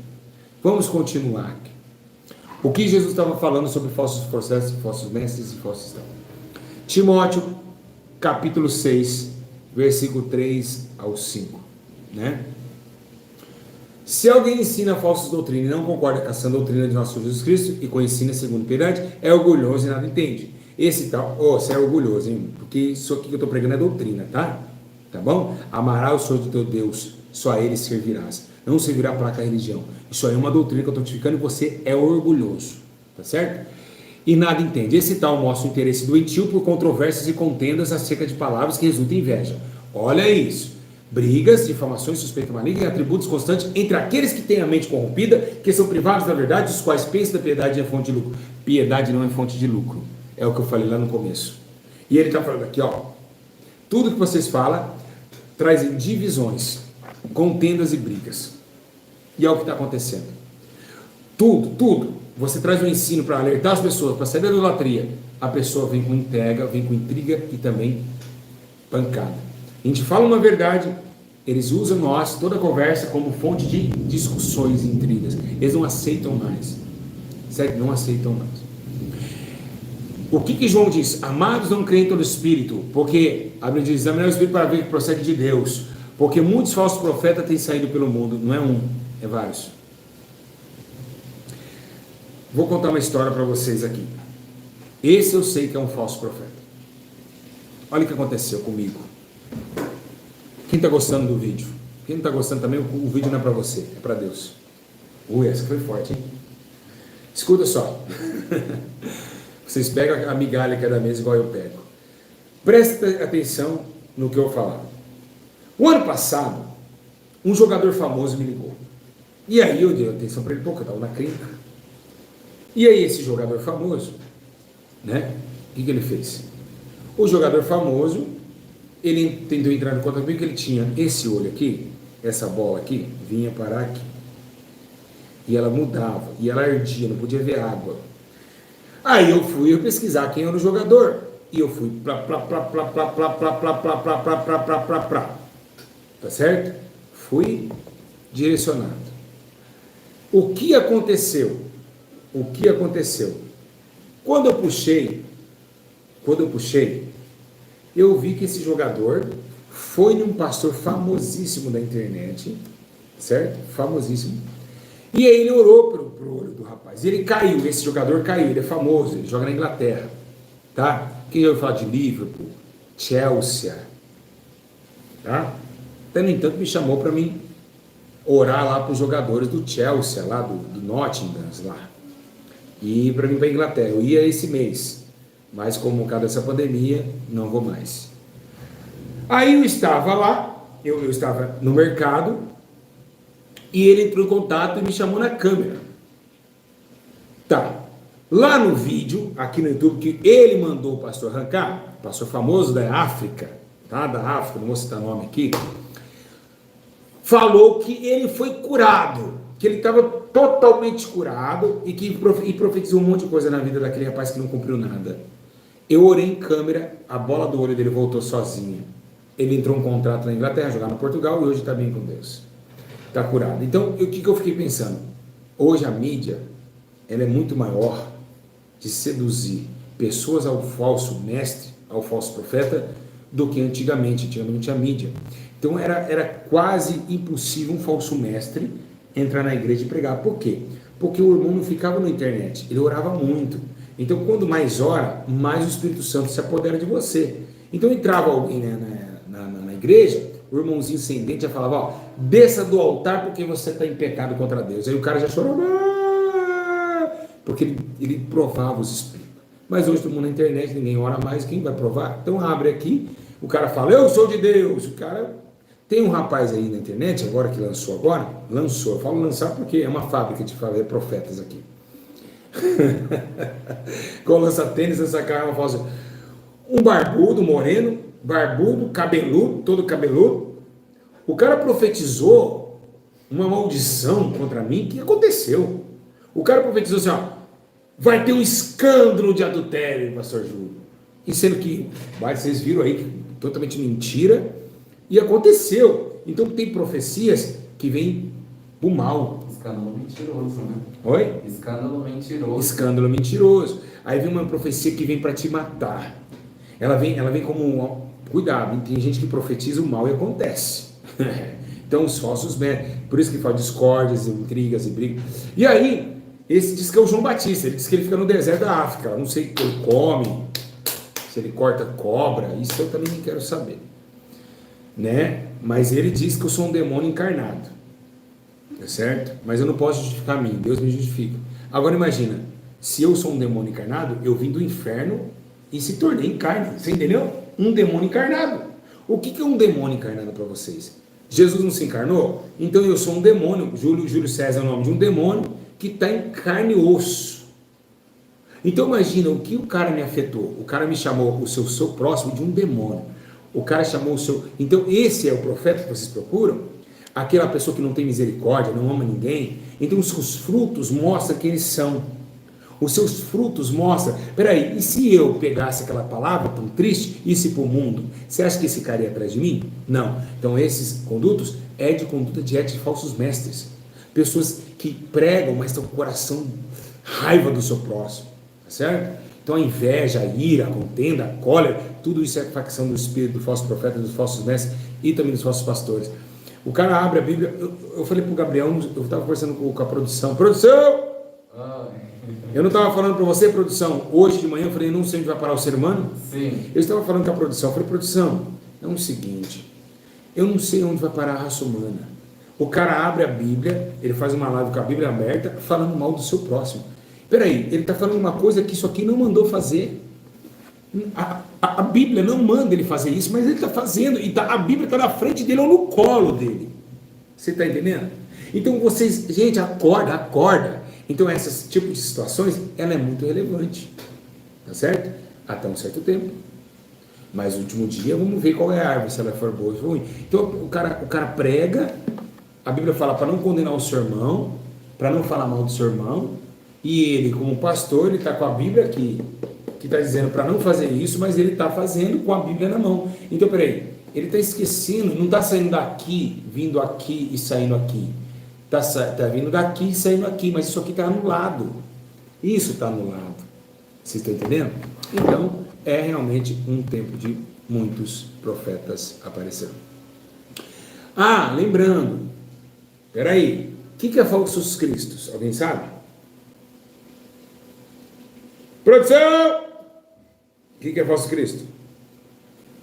Vamos continuar aqui. O que Jesus estava falando sobre falsos processos, falsos mestres e falsos cristãos. Timóteo, capítulo 6, versículo 3 ao 5, né? Se alguém ensina falsas doutrinas e não concorda com a sã doutrina de nosso Jesus Cristo e com ensina segundo piedade, é orgulhoso e nada entende. Esse tal, você é orgulhoso, hein? Porque isso aqui que eu estou pregando é doutrina, tá? Tá bom? Amarás o Senhor do teu Deus, só a Ele servirás. Não servirá para a religião. Isso aí é uma doutrina que eu estou notificando e você é orgulhoso, tá certo? E nada entende. Esse tal mostra o interesse doentio por controvérsias e contendas acerca de palavras que resultam em inveja. Olha isso. Brigas, difamações, suspeita maligna e atributos constantes entre aqueles que têm a mente corrompida, que são privados da verdade, os quais pensam da piedade é fonte de lucro. Piedade não é fonte de lucro. É o que eu falei lá no começo. E ele está falando aqui, ó. Tudo que vocês falam trazem divisões, contendas e brigas. E é o que está acontecendo. Tudo. Você traz um ensino para alertar as pessoas, para sair da idolatria. A pessoa vem com intriga e também pancada. A gente fala uma verdade, eles usam nós, toda a conversa, como fonte de discussões e intrigas. Eles não aceitam mais. Certo? Não aceitam mais. O que João diz? Amados, não creem todo espírito, porque, a Bíblia diz, examinar o espírito para ver que procede de Deus. Porque muitos falsos profetas têm saído pelo mundo. Não é um, é vários. Vou contar uma história para vocês aqui. Esse eu sei que é um falso profeta. Olha o que aconteceu comigo. Quem está gostando do vídeo? Quem não está gostando também, o vídeo não é para você, é para Deus. Ui, essa foi forte, hein? Escuta só. Vocês pegam a migalha que é da mesa igual eu pego. Presta atenção no que eu vou falar. O ano passado, um jogador famoso me ligou. E aí eu dei atenção para ele, porque eu estava na clínica. E aí esse jogador famoso, né? O que ele fez? O jogador famoso, ele tentou entrar no contato comigo, que ele tinha esse olho aqui, essa bola aqui, vinha parar aqui. E ela mudava, e ela ardia, não podia ver água. Aí eu fui pesquisar quem era o jogador. E eu fui tá certo? Fui direcionado. O que aconteceu? Quando eu puxei, eu vi que esse jogador foi num pastor famosíssimo da internet, certo? Famosíssimo. E aí ele orou pro olho do rapaz. E ele caiu, esse jogador caiu, ele é famoso, ele joga na Inglaterra, tá? Quem já ouviu falar de Liverpool, Chelsea, tá? Até, no entanto, me chamou para mim orar lá para os jogadores do Chelsea, lá do Nottingham, lá. E para mim para a Inglaterra. Eu ia esse mês, mas como por causa dessa pandemia, não vou mais. Aí eu estava lá, eu estava no mercado, e ele entrou em contato e me chamou na câmera. Tá. Lá no vídeo, aqui no YouTube, que ele mandou o pastor arrancar, pastor famoso da África, tá? Da África, não vou citar nome aqui, falou que ele foi curado, que ele estava totalmente curado e que profetizou um monte de coisa na vida daquele rapaz que não cumpriu nada. Eu orei em câmera, a bola do olho dele voltou sozinha. Ele entrou em contrato na Inglaterra, jogar no Portugal e hoje está bem com Deus. Está curado. Então, o que eu fiquei pensando? Hoje a mídia, ela é muito maior de seduzir pessoas ao falso mestre, ao falso profeta, do que antigamente. Antigamente a mídia. Então era quase impossível um falso mestre entrar na igreja e pregar. Por quê? Porque o irmão não ficava na internet, ele orava muito. Então, quando mais ora, mais o Espírito Santo se apodera de você. Então entrava alguém, né, na igreja, o irmãozinho sem dente já falava, ó, desça do altar porque você está em pecado contra Deus. Aí o cara já chorava, porque ele provava os espíritos. Mas hoje todo mundo na internet, ninguém ora mais, quem vai provar? Então abre aqui, o cara fala, eu sou de Deus. O cara, tem um rapaz aí na internet, agora que lançou, eu falo lançar porque é uma fábrica de fazer profetas aqui. Quando lança tênis, lança carro, falsa. Um barbudo, moreno, barbudo, cabeludo, todo cabeludo. O cara profetizou uma maldição contra mim que aconteceu. O cara profetizou assim, ó, vai ter um escândalo de adultério, pastor Júlio. E sendo que, vocês viram aí, totalmente mentira, e aconteceu. Então tem profecias que vêm pro mal. Escândalo mentiroso, né? Oi? Escândalo mentiroso. Escândalo mentiroso. Aí vem uma profecia que vem para te matar. Ela vem como, cuidado, tem gente que profetiza o mal e acontece. Então os falsos mestres, por isso que fala discórdias, intrigas e brigas. E aí, esse diz que é o João Batista, ele diz que ele fica no deserto da África, não sei o que ele come, se ele corta cobra, isso eu também não quero saber, né? Mas ele diz que eu sou um demônio encarnado, tá certo? Mas eu não posso justificar a mim, Deus me justifica. Agora imagina, se eu sou um demônio encarnado, eu vim do inferno e se tornei em carne, você entendeu? Um demônio encarnado. O que é um demônio encarnado para vocês? Jesus não se encarnou? Então eu sou um demônio, Júlio César é o nome de um demônio que está em carne e osso. Então imagina o que o cara me afetou. O cara me chamou o seu próximo de um demônio. O cara chamou o seu... Então esse é o profeta que vocês procuram? Aquela pessoa que não tem misericórdia, não ama ninguém. Então os seus frutos mostram quem eles são. Os seus frutos mostram... Peraí, e se eu pegasse aquela palavra tão triste e isso para o mundo? Você acha que esse cara ia atrás de mim? Não. Então esses condutos é de conduta de ética de falsos mestres. Pessoas que pregam, mas estão com o coração raiva do seu próximo. Tá certo? Então a inveja, a ira, a contenda, a cólera, tudo isso é facção do espírito do falso profeta, dos falsos mestres e também dos falsos pastores. O cara abre a Bíblia, eu falei para o Gabriel, eu estava conversando com a produção, eu não estava falando para você, produção, hoje de manhã eu falei, não sei onde vai parar o ser humano. Sim. Eu estava falando com a produção, eu falei, produção, é o seguinte, eu não sei onde vai parar a raça humana. O cara abre a Bíblia, ele faz uma live com a Bíblia aberta, falando mal do seu próximo. Peraí, ele está falando uma coisa que isso aqui não mandou fazer. A Bíblia não manda ele fazer isso, mas ele está fazendo, e a Bíblia está na frente dele ou no colo dele. Você está entendendo? Então vocês, gente, acorda. Então esse tipo de situações, ela é muito relevante. Tá certo? Até um certo tempo. Mas no último dia, vamos ver qual é a árvore, se ela for boa ou ruim. Então o cara prega, a Bíblia fala para não condenar o seu irmão, para não falar mal do seu irmão, e ele, como pastor, ele está com a Bíblia aqui, que está dizendo para não fazer isso, mas ele está fazendo com a Bíblia na mão. Então, peraí, ele está esquecendo, não está saindo daqui, vindo aqui e saindo aqui. Está vindo daqui e saindo aqui, mas isso aqui está anulado. Isso está anulado. Vocês estão entendendo? Então, é realmente um tempo de muitos profetas aparecendo. Lembrando, Peraí, o que é falsos cristos? Alguém sabe? Produção! O que é falso cristo?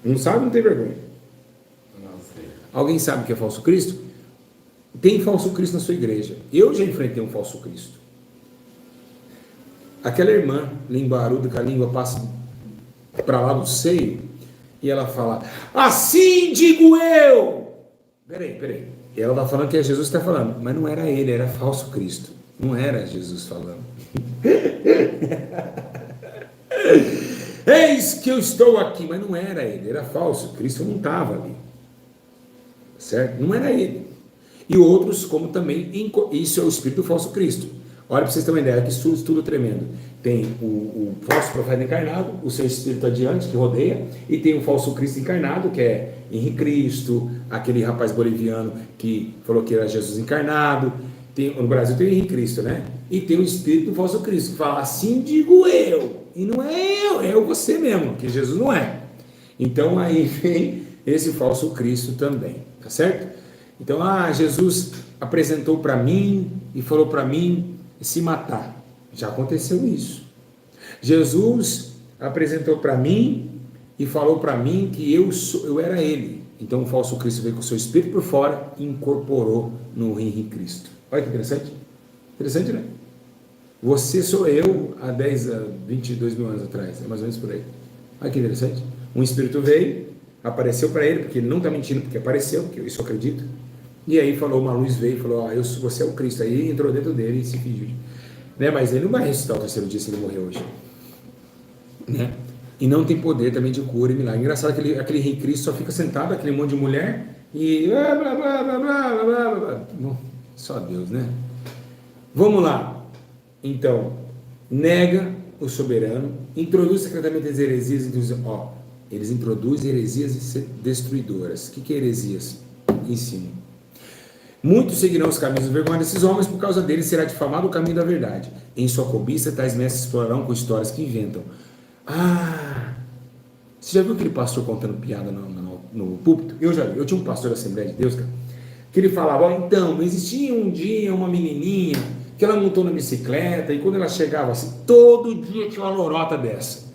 Não sabe, não tem vergonha. Não sei. Alguém sabe o que é falso cristo? Tem falso cristo na sua igreja. Eu já enfrentei um falso cristo. Aquela irmã, limbaruda, que a língua passa para lá do seio, e ela fala, assim digo eu! Peraí. E ela está falando que é Jesus que está falando, mas não era ele, era falso Cristo. Não era Jesus falando. Eis que eu estou aqui, mas não era ele, era falso. Cristo não estava ali. Certo? Não era ele. E outros, como também, isso é o espírito do falso Cristo. Olha para vocês terem uma ideia, que estudo tremendo. Tem o falso profeta encarnado, o seu espírito adiante, que rodeia, e tem o falso Cristo encarnado, que é Henrique Cristo, aquele rapaz boliviano que falou que era Jesus encarnado. No Brasil tem o Henrique Cristo, né? E tem o espírito do falso Cristo, que fala, assim digo eu. E não é eu, é você mesmo, que Jesus não é. Então aí vem esse falso Cristo também, tá certo? Então, Jesus apresentou para mim e falou para mim se matar. Já aconteceu isso. Jesus apresentou para mim e falou para mim que eu era ele. Então o falso Cristo veio com o seu espírito por fora e incorporou no Henrique Cristo. Olha que interessante. Interessante, né? Você sou eu há 10, 22 mil anos atrás. É mais ou menos por aí. Olha que interessante. Um espírito veio, apareceu para ele, porque ele não está mentindo, porque apareceu, porque eu isso acredito. E aí falou, uma luz veio e falou, você é o Cristo. Aí entrou dentro dele e se fingiu. Né? Mas ele não vai ressuscitar o terceiro dia se ele morrer hoje. Né? E não tem poder também de cura e milagre. Engraçado que aquele Henrique Cristo só fica sentado, aquele monte de mulher, e blá, blá, blá, blá, blá, blá, blá. Bom, só Deus, né? Vamos lá. Então, nega o soberano, introduz secretamente as heresias, eles introduzem heresias destruidoras. O que é heresias? Ensino. Muitos seguirão os caminhos de vergonha desses homens, por causa deles será difamado o caminho da verdade. Em sua cobiça, tais mestres explorarão com histórias que inventam. Você já viu aquele pastor contando piada no púlpito? Eu já vi. Eu tinha um pastor da Assembleia de Deus, cara, que ele falava, então, existia um dia uma menininha que ela montou na bicicleta e quando ela chegava assim, todo dia tinha uma lorota dessa.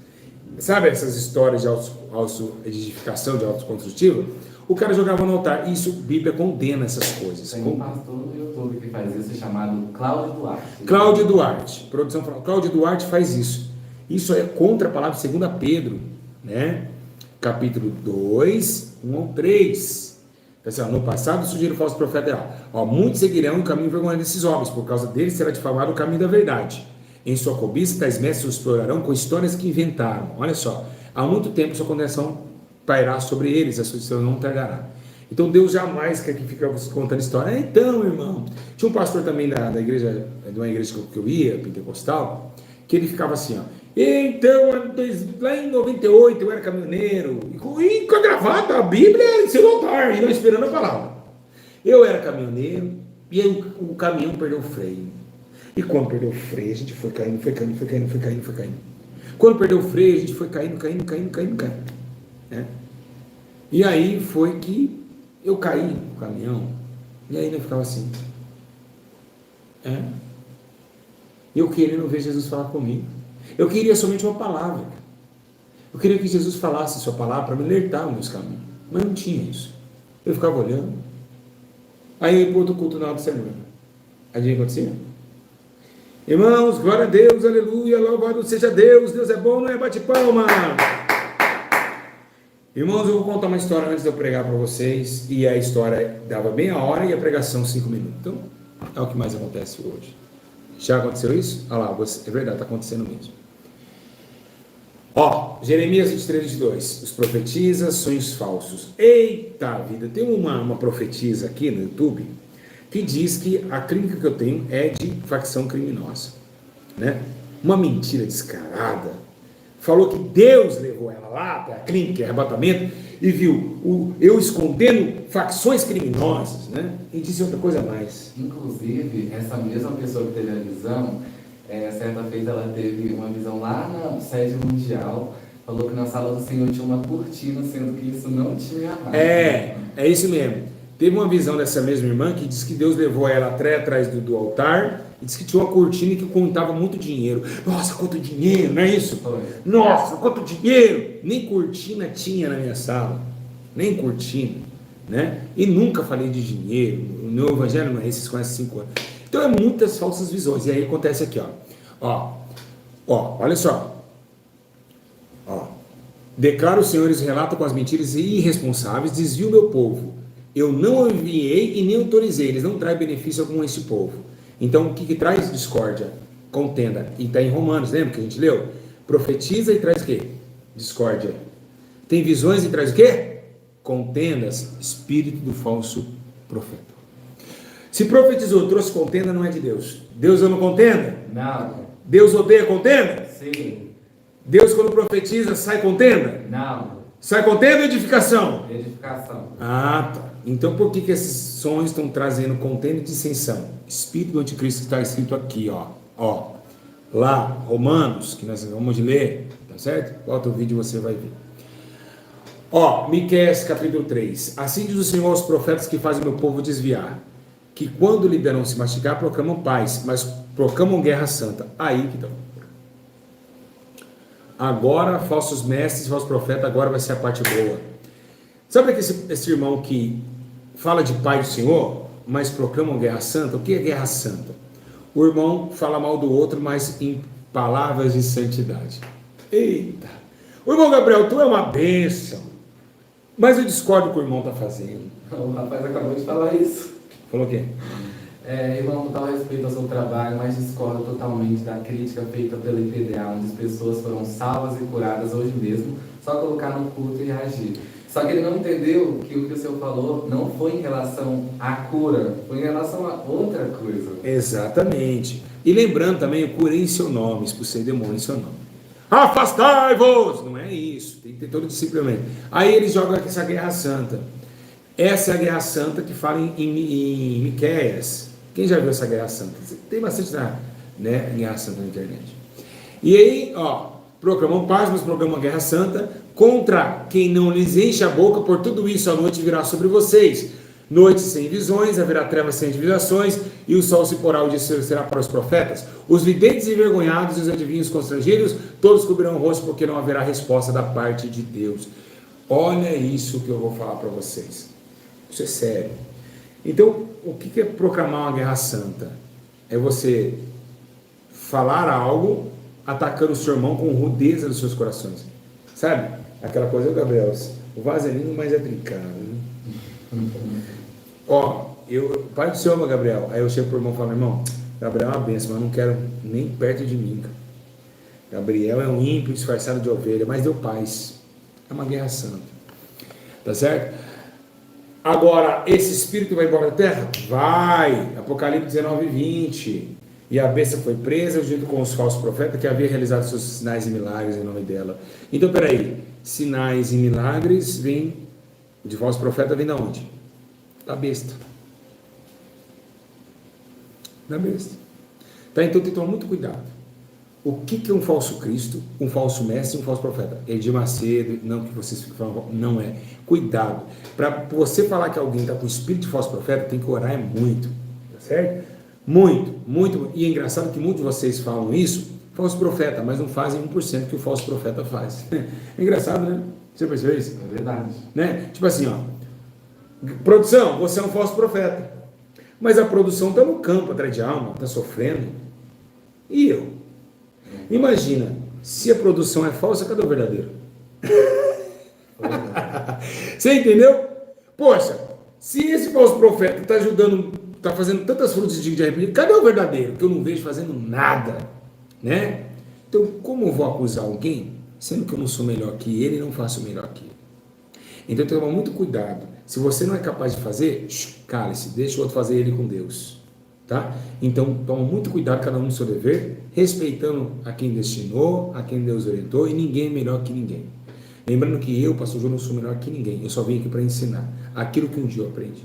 Sabe essas histórias de auto-edificação, de autoconstrutiva? O cara jogava no altar. Isso, Bíblia condena essas coisas. Tem um pastor no YouTube que faz isso, chamado Cláudio Duarte. Cláudio Duarte. Produção fala, Cláudio Duarte faz isso. Isso é contra a palavra de 2 Pedro, né? Capítulo 2, 1 ao 3. Assim, no passado surgiram falsos profetas. Muitos seguirão o caminho vergonhoso desses homens, por causa deles será difamado o caminho da verdade. Em sua cobiça, tais mestres explorarão com histórias que inventaram. Olha só, há muito tempo sua condenação pairá sobre eles, a sua história não tardará. Então Deus jamais quer que fique contando história. Então, irmão, tinha um pastor também da igreja, de uma igreja que eu ia, pentecostal, que ele ficava assim, então, lá em 98 eu era caminhoneiro, e com a gravata, a Bíblia em seu altar, e não esperando a palavra. Eu era caminhoneiro, e aí o caminhão perdeu o freio. E quando perdeu o freio, a gente foi caindo. Quando perdeu o freio, a gente foi caindo. Né? E aí foi que eu caí no caminhão, e aí eu ficava assim. Eu querendo ver Jesus falar comigo. Eu queria somente uma palavra. Eu queria que Jesus falasse sua palavra para me alertar os meus caminhos. Mas não tinha isso. Eu ficava olhando. Aí eu outro culto na hora do semana. Aí o que acontecia? Irmãos, glória a Deus, aleluia, louvado seja Deus. Deus é bom, não é bate palma. Irmãos, eu vou contar uma história antes de eu pregar para vocês. E a história dava bem a hora e a pregação 5 minutos. Então, é o que mais acontece hoje. Já aconteceu isso? Olha lá, é verdade, está acontecendo mesmo. Jeremias 23, 22. Os profetiza sonhos falsos. Eita vida, tem uma profetisa aqui no YouTube que diz que a clínica que eu tenho é de facção criminosa, né? Uma mentira descarada. Falou que Deus levou ela lá para a clínica, arrebatamento, e viu eu escondendo facções criminosas, né? E disse outra coisa a mais. Inclusive, essa mesma pessoa que teve a visão, certa vez ela teve uma visão lá na sede mundial, falou que na sala do Senhor tinha uma cortina, sendo que isso não tinha nada. É isso mesmo. teve uma visão dessa mesma irmã que disse que Deus levou ela atrás do altar e disse que tinha uma cortina que contava muito dinheiro. Nossa, quanto dinheiro, não é isso? Nossa, quanto dinheiro! Nem cortina tinha na minha sala, nem cortina, né? E nunca falei de dinheiro. O meu evangelho não é esse, vocês conhecem 5 anos. Então é muitas falsas visões. E aí acontece aqui, ó, olha só. Ó, declara os senhores, relata com as mentiras irresponsáveis, desvia o meu povo. Eu não enviei e nem autorizei, eles não trazem benefício algum a esse povo. Então o que traz discórdia? Contenda. E está em Romanos, lembra que a gente leu? Profetiza e traz o quê? Discórdia. Tem visões e traz o quê? Contendas, espírito do falso profeta. Se profetizou, trouxe contenda, não é de Deus. Deus ama contenda? Não. Deus odeia contenda? Sim. Deus, quando profetiza, sai contenda? Não. Sai contenda ou edificação? Edificação. Ah, tá. Então por que esses sonhos estão trazendo contenda e dissensão? Espírito do anticristo está escrito aqui, ó. Lá, Romanos, que nós vamos ler, tá certo? Volta o vídeo e você vai ver. Ó, Miqueias capítulo 3. Assim diz o Senhor aos profetas que fazem o meu povo desviar, que quando liberam se mastigar, proclamam paz, mas proclamam guerra santa. Aí que estão. Agora, falsos mestres, falsos profetas, agora vai ser a parte boa. Sabe que esse irmão que fala de Pai do Senhor, mas proclamam guerra santa? O que é guerra santa? O irmão fala mal do outro, mas em palavras de santidade. Eita! O irmão Gabriel, tu é uma bênção, mas eu discordo do que o irmão está fazendo. O rapaz acabou de falar isso. Falou o quê? Irmão, total respeito ao seu trabalho, mas discordo totalmente da crítica feita pela IPDA, onde as pessoas foram salvas e curadas hoje mesmo, só colocar no culto e reagir. Só que ele não entendeu que o que o senhor falou não foi em relação à cura, foi em relação a outra coisa. Exatamente. E lembrando também, eu curei em seu nome, expulsei demônio em seu nome. Afastai-vos! Não é isso, tem que ter todo o disciplinamento. Aí eles jogam aqui essa guerra santa. Essa é a guerra santa que fala em Miqueias. Quem já viu essa guerra santa? Tem bastante guerra santa na internet. E aí, proclamam paz, mas proclamam guerra santa contra quem não lhes enche a boca. Por tudo isso a noite virá sobre vocês. Noite sem visões, haverá trevas sem divulgações, e o sol se porá, o dia será para os profetas. Os videntes envergonhados e os adivinhos constrangidos, todos cobrirão o rosto, porque não haverá resposta da parte de Deus. Olha isso que eu vou falar para vocês. Isso é sério. Então, o que é proclamar uma guerra santa? É você falar algo atacando o seu irmão com rudeza dos seus corações. Sabe? Aquela coisa, Gabriel, o vaso é lindo, mas é trincado. Né? Pai do Senhor, meu Gabriel. Aí eu chego pro irmão e falo, irmão, Gabriel é uma bênção, mas eu não quero nem perto de mim. Cara. Gabriel é um ímpio disfarçado de ovelha, mas deu paz. É uma guerra santa. Tá certo? Agora, esse espírito vai embora da terra? Vai. Apocalipse 19, 20. E a besta foi presa junto com os falsos profetas que havia realizado seus sinais e milagres em nome dela. Então, peraí. Sinais e milagres vêm de falso profeta, vem da onde? Da besta. Da besta. Tá? Então tem que tomar muito cuidado. O que é um falso Cristo, um falso mestre e um falso profeta? Edir Macedo, não que vocês fiquem falando, não é. Cuidado. Para você falar que alguém está com espírito de falso profeta, tem que orar muito. Tá certo? Muito, muito. E é engraçado que muitos de vocês falam isso, falso profeta, mas não fazem 1% que o falso profeta faz. É engraçado, né? Você percebeu isso? É verdade. Né? Tipo assim, produção, você é um falso profeta. Mas a produção está no campo, atrás de alma, está sofrendo. E eu? Imagina, se a produção é falsa, cadê o verdadeiro? Você entendeu? Poxa, se esse falso profeta está ajudando, está fazendo tantas frutas de arrependimento, cadê o verdadeiro? Que eu não vejo fazendo nada, né? Então, como eu vou acusar alguém, sendo que eu não sou melhor que ele e não faço melhor que ele? Então, toma muito cuidado. Se você não é capaz de fazer, cale-se, deixa o outro fazer ele com Deus. Tá? Então, toma muito cuidado, cada um no seu dever, respeitando a quem destinou, a quem Deus orientou, e ninguém é melhor que ninguém. Lembrando que eu, pastor João, não sou melhor que ninguém, eu só vim aqui para ensinar aquilo que um dia eu aprendi.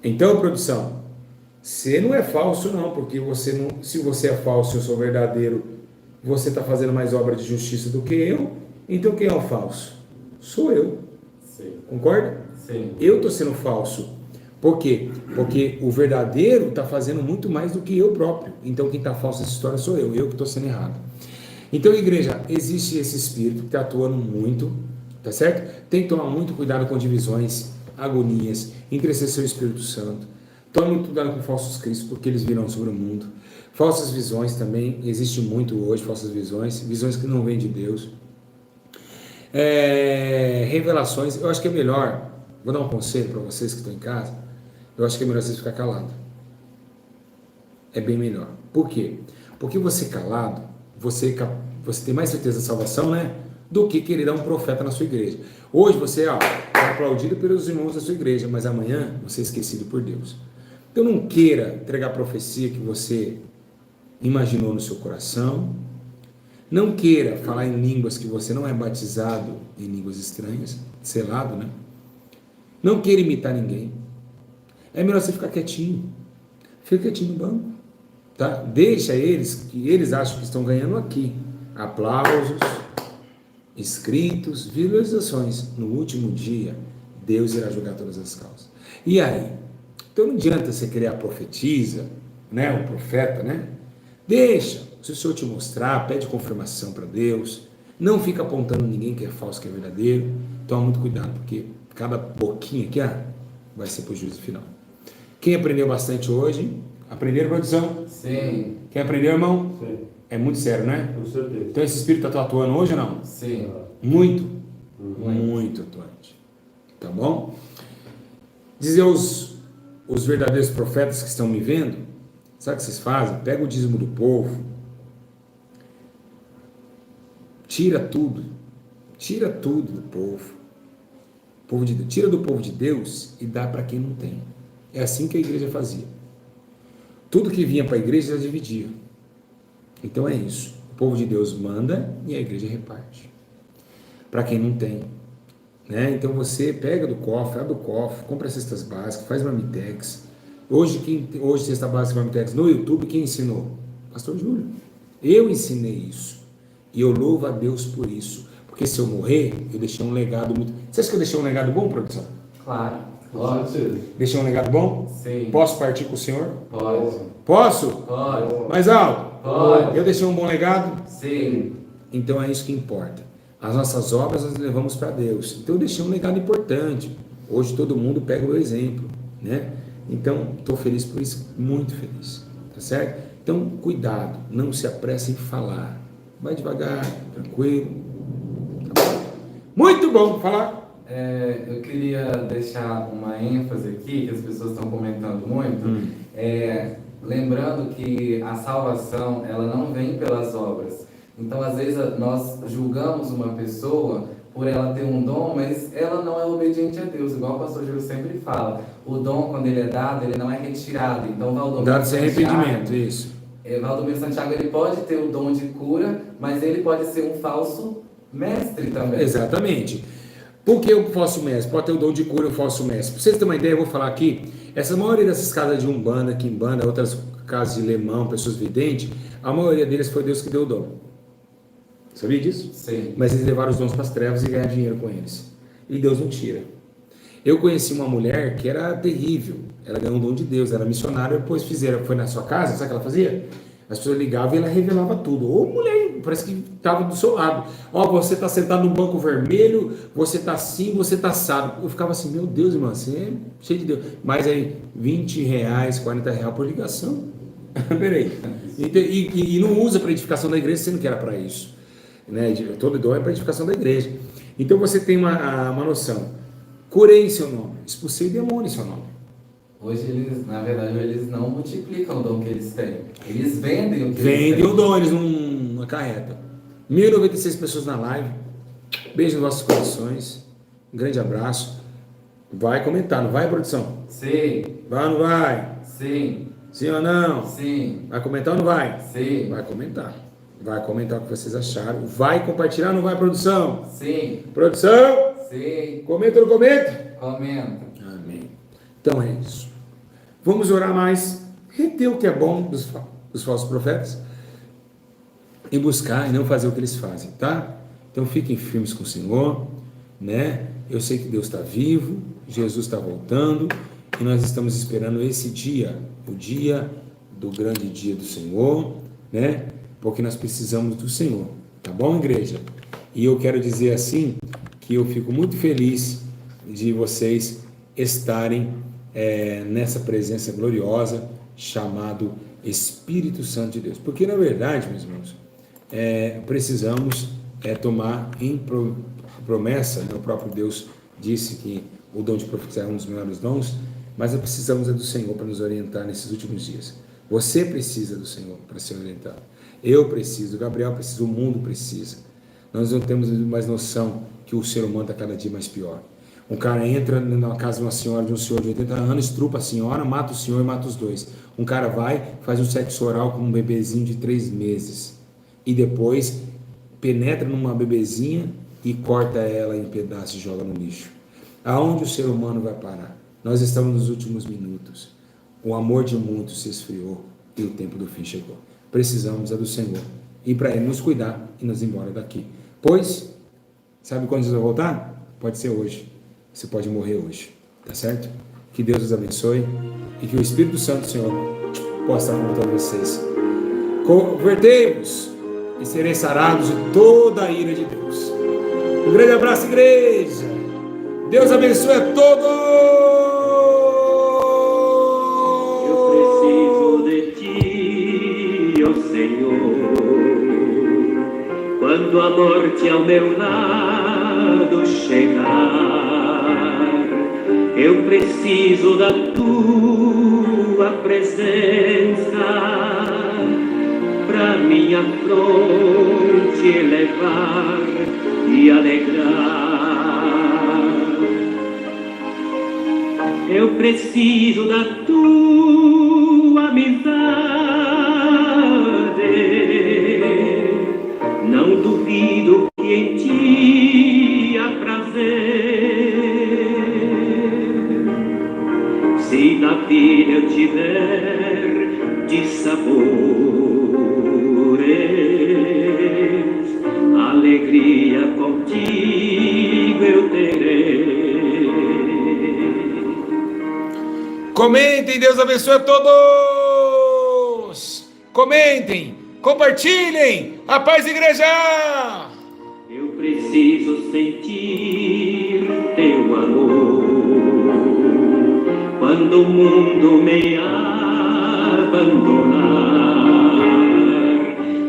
Então, produção, você não é falso não, porque você não, se você é falso e eu sou verdadeiro, você está fazendo mais obra de justiça do que eu, então quem é o falso? Sou eu. Sim. Concorda? Sim. Eu estou sendo falso. Por quê? Porque o verdadeiro está fazendo muito mais do que eu próprio. Então quem está falso nessa história sou eu que estou sendo errado. Então, igreja, existe esse espírito que está atuando muito, tá certo? Tem que tomar muito cuidado com divisões, agonias, entristecer o Espírito Santo. Tome muito cuidado com falsos cristos, porque eles virão sobre o mundo. Falsas visões também, existe muito hoje, falsas visões que não vêm de Deus. Revelações, eu acho que é melhor, vou dar um conselho para vocês que estão em casa, eu acho que é melhor vocês ficar calado. É bem melhor. Por quê? Porque você calado, você tem mais certeza da salvação, né? Do que querer dar um profeta na sua igreja. Hoje você é aplaudido pelos irmãos da sua igreja, mas amanhã você é esquecido por Deus. Então não queira entregar a profecia que você imaginou no seu coração. Não queira falar em línguas que você não é batizado em línguas estranhas, selado, né? Não queira imitar ninguém. É melhor você ficar quietinho. Fica quietinho no banco. Tá? Deixa eles, que eles acham que estão ganhando aqui. Aplausos, inscritos, visualizações. No último dia, Deus irá julgar todas as causas. E aí? Então não adianta você querer a profetisa, né? O profeta, né? Deixa. Se o Senhor te mostrar, pede confirmação para Deus. Não fica apontando ninguém que é falso, que é verdadeiro. Toma muito cuidado, porque cada boquinha aqui vai ser para o juízo final. Quem aprendeu bastante hoje? Aprenderam, produção? Sim. Quem aprendeu, irmão? Sim. É muito sério, né? Com certeza. Então esse espírito está atuando hoje ou não? Sim. Muito. Muito atuante. Tá bom? Dizer os verdadeiros profetas que estão me vendo, sabe o que vocês fazem? Pega o dízimo do povo, tira tudo do povo de Deus, tira do povo de Deus e dá para quem não tem. É assim que a igreja fazia. Tudo que vinha para a igreja já dividia. Então é isso. O povo de Deus manda e a igreja reparte. Para quem não tem. Né? Então você pega do cofre, abre o cofre, compra cestas básicas, faz marmitex. Hoje cesta básica e marmitex no YouTube, quem ensinou? Pastor Júlio. Eu ensinei isso. E eu louvo a Deus por isso. Porque se eu morrer, eu deixei um legado muito... Você acha que eu deixei um legado bom, produção? Claro. Com certeza. Deixei um legado bom? Sim. Posso partir com o senhor? Pode. Posso? Pode. Mais alto? Pode. Eu deixei um bom legado? Sim. Então é isso que importa. As nossas obras nós levamos para Deus. Então eu deixei um legado importante. Hoje todo mundo pega o meu exemplo, né? Então estou feliz por isso, muito feliz, tá certo? Então cuidado, não se apresse em falar. Vai devagar, tranquilo. Tá bom? Muito bom falar. Eu queria deixar uma ênfase aqui, que as pessoas estão comentando muito, lembrando que a salvação, ela não vem pelas obras. Então, às vezes, nós julgamos uma pessoa por ela ter um dom, mas ela não é obediente a Deus, igual o pastor Júlio sempre fala. O dom, quando ele é dado, ele não é retirado. Então, Valdomiro Dado sem Santiago, arrependimento, isso. Valdomiro Santiago, ele pode ter o dom de cura, mas ele pode ser um falso mestre também. Exatamente. Por que o falso mestre? Pode ter o dom de cura e o falso mestre. Para vocês terem uma ideia, eu vou falar aqui, essa maioria dessas casas de Umbanda, Quimbanda, outras casas de Lemão, pessoas videntes, a maioria deles foi Deus que deu o dom. Sabia disso? Sim. Mas eles levaram os dons para as trevas e ganharam dinheiro com eles. E Deus não tira. Eu conheci uma mulher que era terrível. Ela ganhou um dom de Deus, era missionária, depois foi na sua casa, sabe o que ela fazia? As pessoas ligavam e ela revelava tudo. Ou mulher, parece que estava do seu lado. Você está sentado no banco vermelho, você está assim, você está assado. Eu ficava assim, meu Deus, irmão, você é cheio de Deus. Mas aí, R$20, R$40 por ligação. Peraí. E não usa para edificação da igreja, sendo que era para isso. Né? Todo dom é para edificação da igreja. Então você tem uma noção. Curei em seu nome, expulsei o demônio em seu nome. Hoje eles, na verdade, eles não multiplicam o dom que eles têm. Eles vendem o que Vendem eles têm. o dom, eles não acarretam. 1096 pessoas na live. Beijo nos vossos corações. Um grande abraço. Vai comentar, não vai, produção? Sim. Vai ou não vai? Sim. Sim ou não? Sim. Vai comentar ou não vai? Sim. Vai comentar. Vai comentar o que vocês acharam. Vai compartilhar ou não vai, produção? Sim. Produção? Sim. Comenta ou não comenta? Comenta. Amém. Então é isso. Vamos orar mais. Reter o que é bom dos falsos profetas. E buscar e não fazer o que eles fazem, tá? Então fiquem firmes com o Senhor, né? Eu sei que Deus está vivo, Jesus está voltando E nós estamos esperando esse dia, o dia do grande dia do Senhor, né? Porque nós precisamos do Senhor, tá bom, igreja? E eu quero dizer assim, que eu fico muito feliz de vocês estarem nessa presença gloriosa, chamado Espírito Santo de Deus. Porque, na verdade, meus irmãos, precisamos tomar em promessa, né? O próprio Deus disse que o dom de profetizar é um dos melhores dons, mas nós precisamos do Senhor para nos orientar nesses últimos dias. Você precisa do Senhor para ser orientado. Eu preciso, o Gabriel precisa, o mundo precisa. Nós não temos mais noção que o ser humano está cada dia mais pior. Um cara entra na casa de uma senhora, de um senhor de 80 anos, estrupa a senhora, mata o senhor e mata os dois. Um cara vai, faz um sexo oral com um bebezinho de 3 meses. E depois penetra numa bebezinha e corta ela em pedaços e joga no lixo. Aonde o ser humano vai parar? Nós estamos nos últimos minutos. O amor de muitos se esfriou e o tempo do fim chegou. Precisamos do Senhor e para Ele nos cuidar e nos ir embora daqui. Pois, sabe quando Jesus vai voltar? Pode ser hoje. Você pode morrer hoje. Tá certo? Que Deus os abençoe e que o Espírito Santo do Senhor possa estar com todos vocês. Convertei-vos e sereis sarados de toda a ira de Deus. Um grande abraço, igreja. Deus abençoe a todos. Eu preciso de ti, ó Senhor. Quando a morte ao meu lado chegar, eu preciso da tua presença pra minha fronte elevar e alegrar. Eu preciso da tua amizade, não duvido que em ti há prazer. Se na vida eu tiver dissabores, alegria contigo eu terei. Comentem, Deus abençoe a todos. Comentem, compartilhem. A paz, igreja. Eu preciso sentir teu amor quando o mundo me abandonar.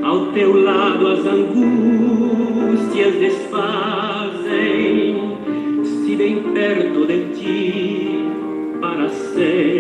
Ao teu lado as angústias desfazem, se bem perto de ti para sempre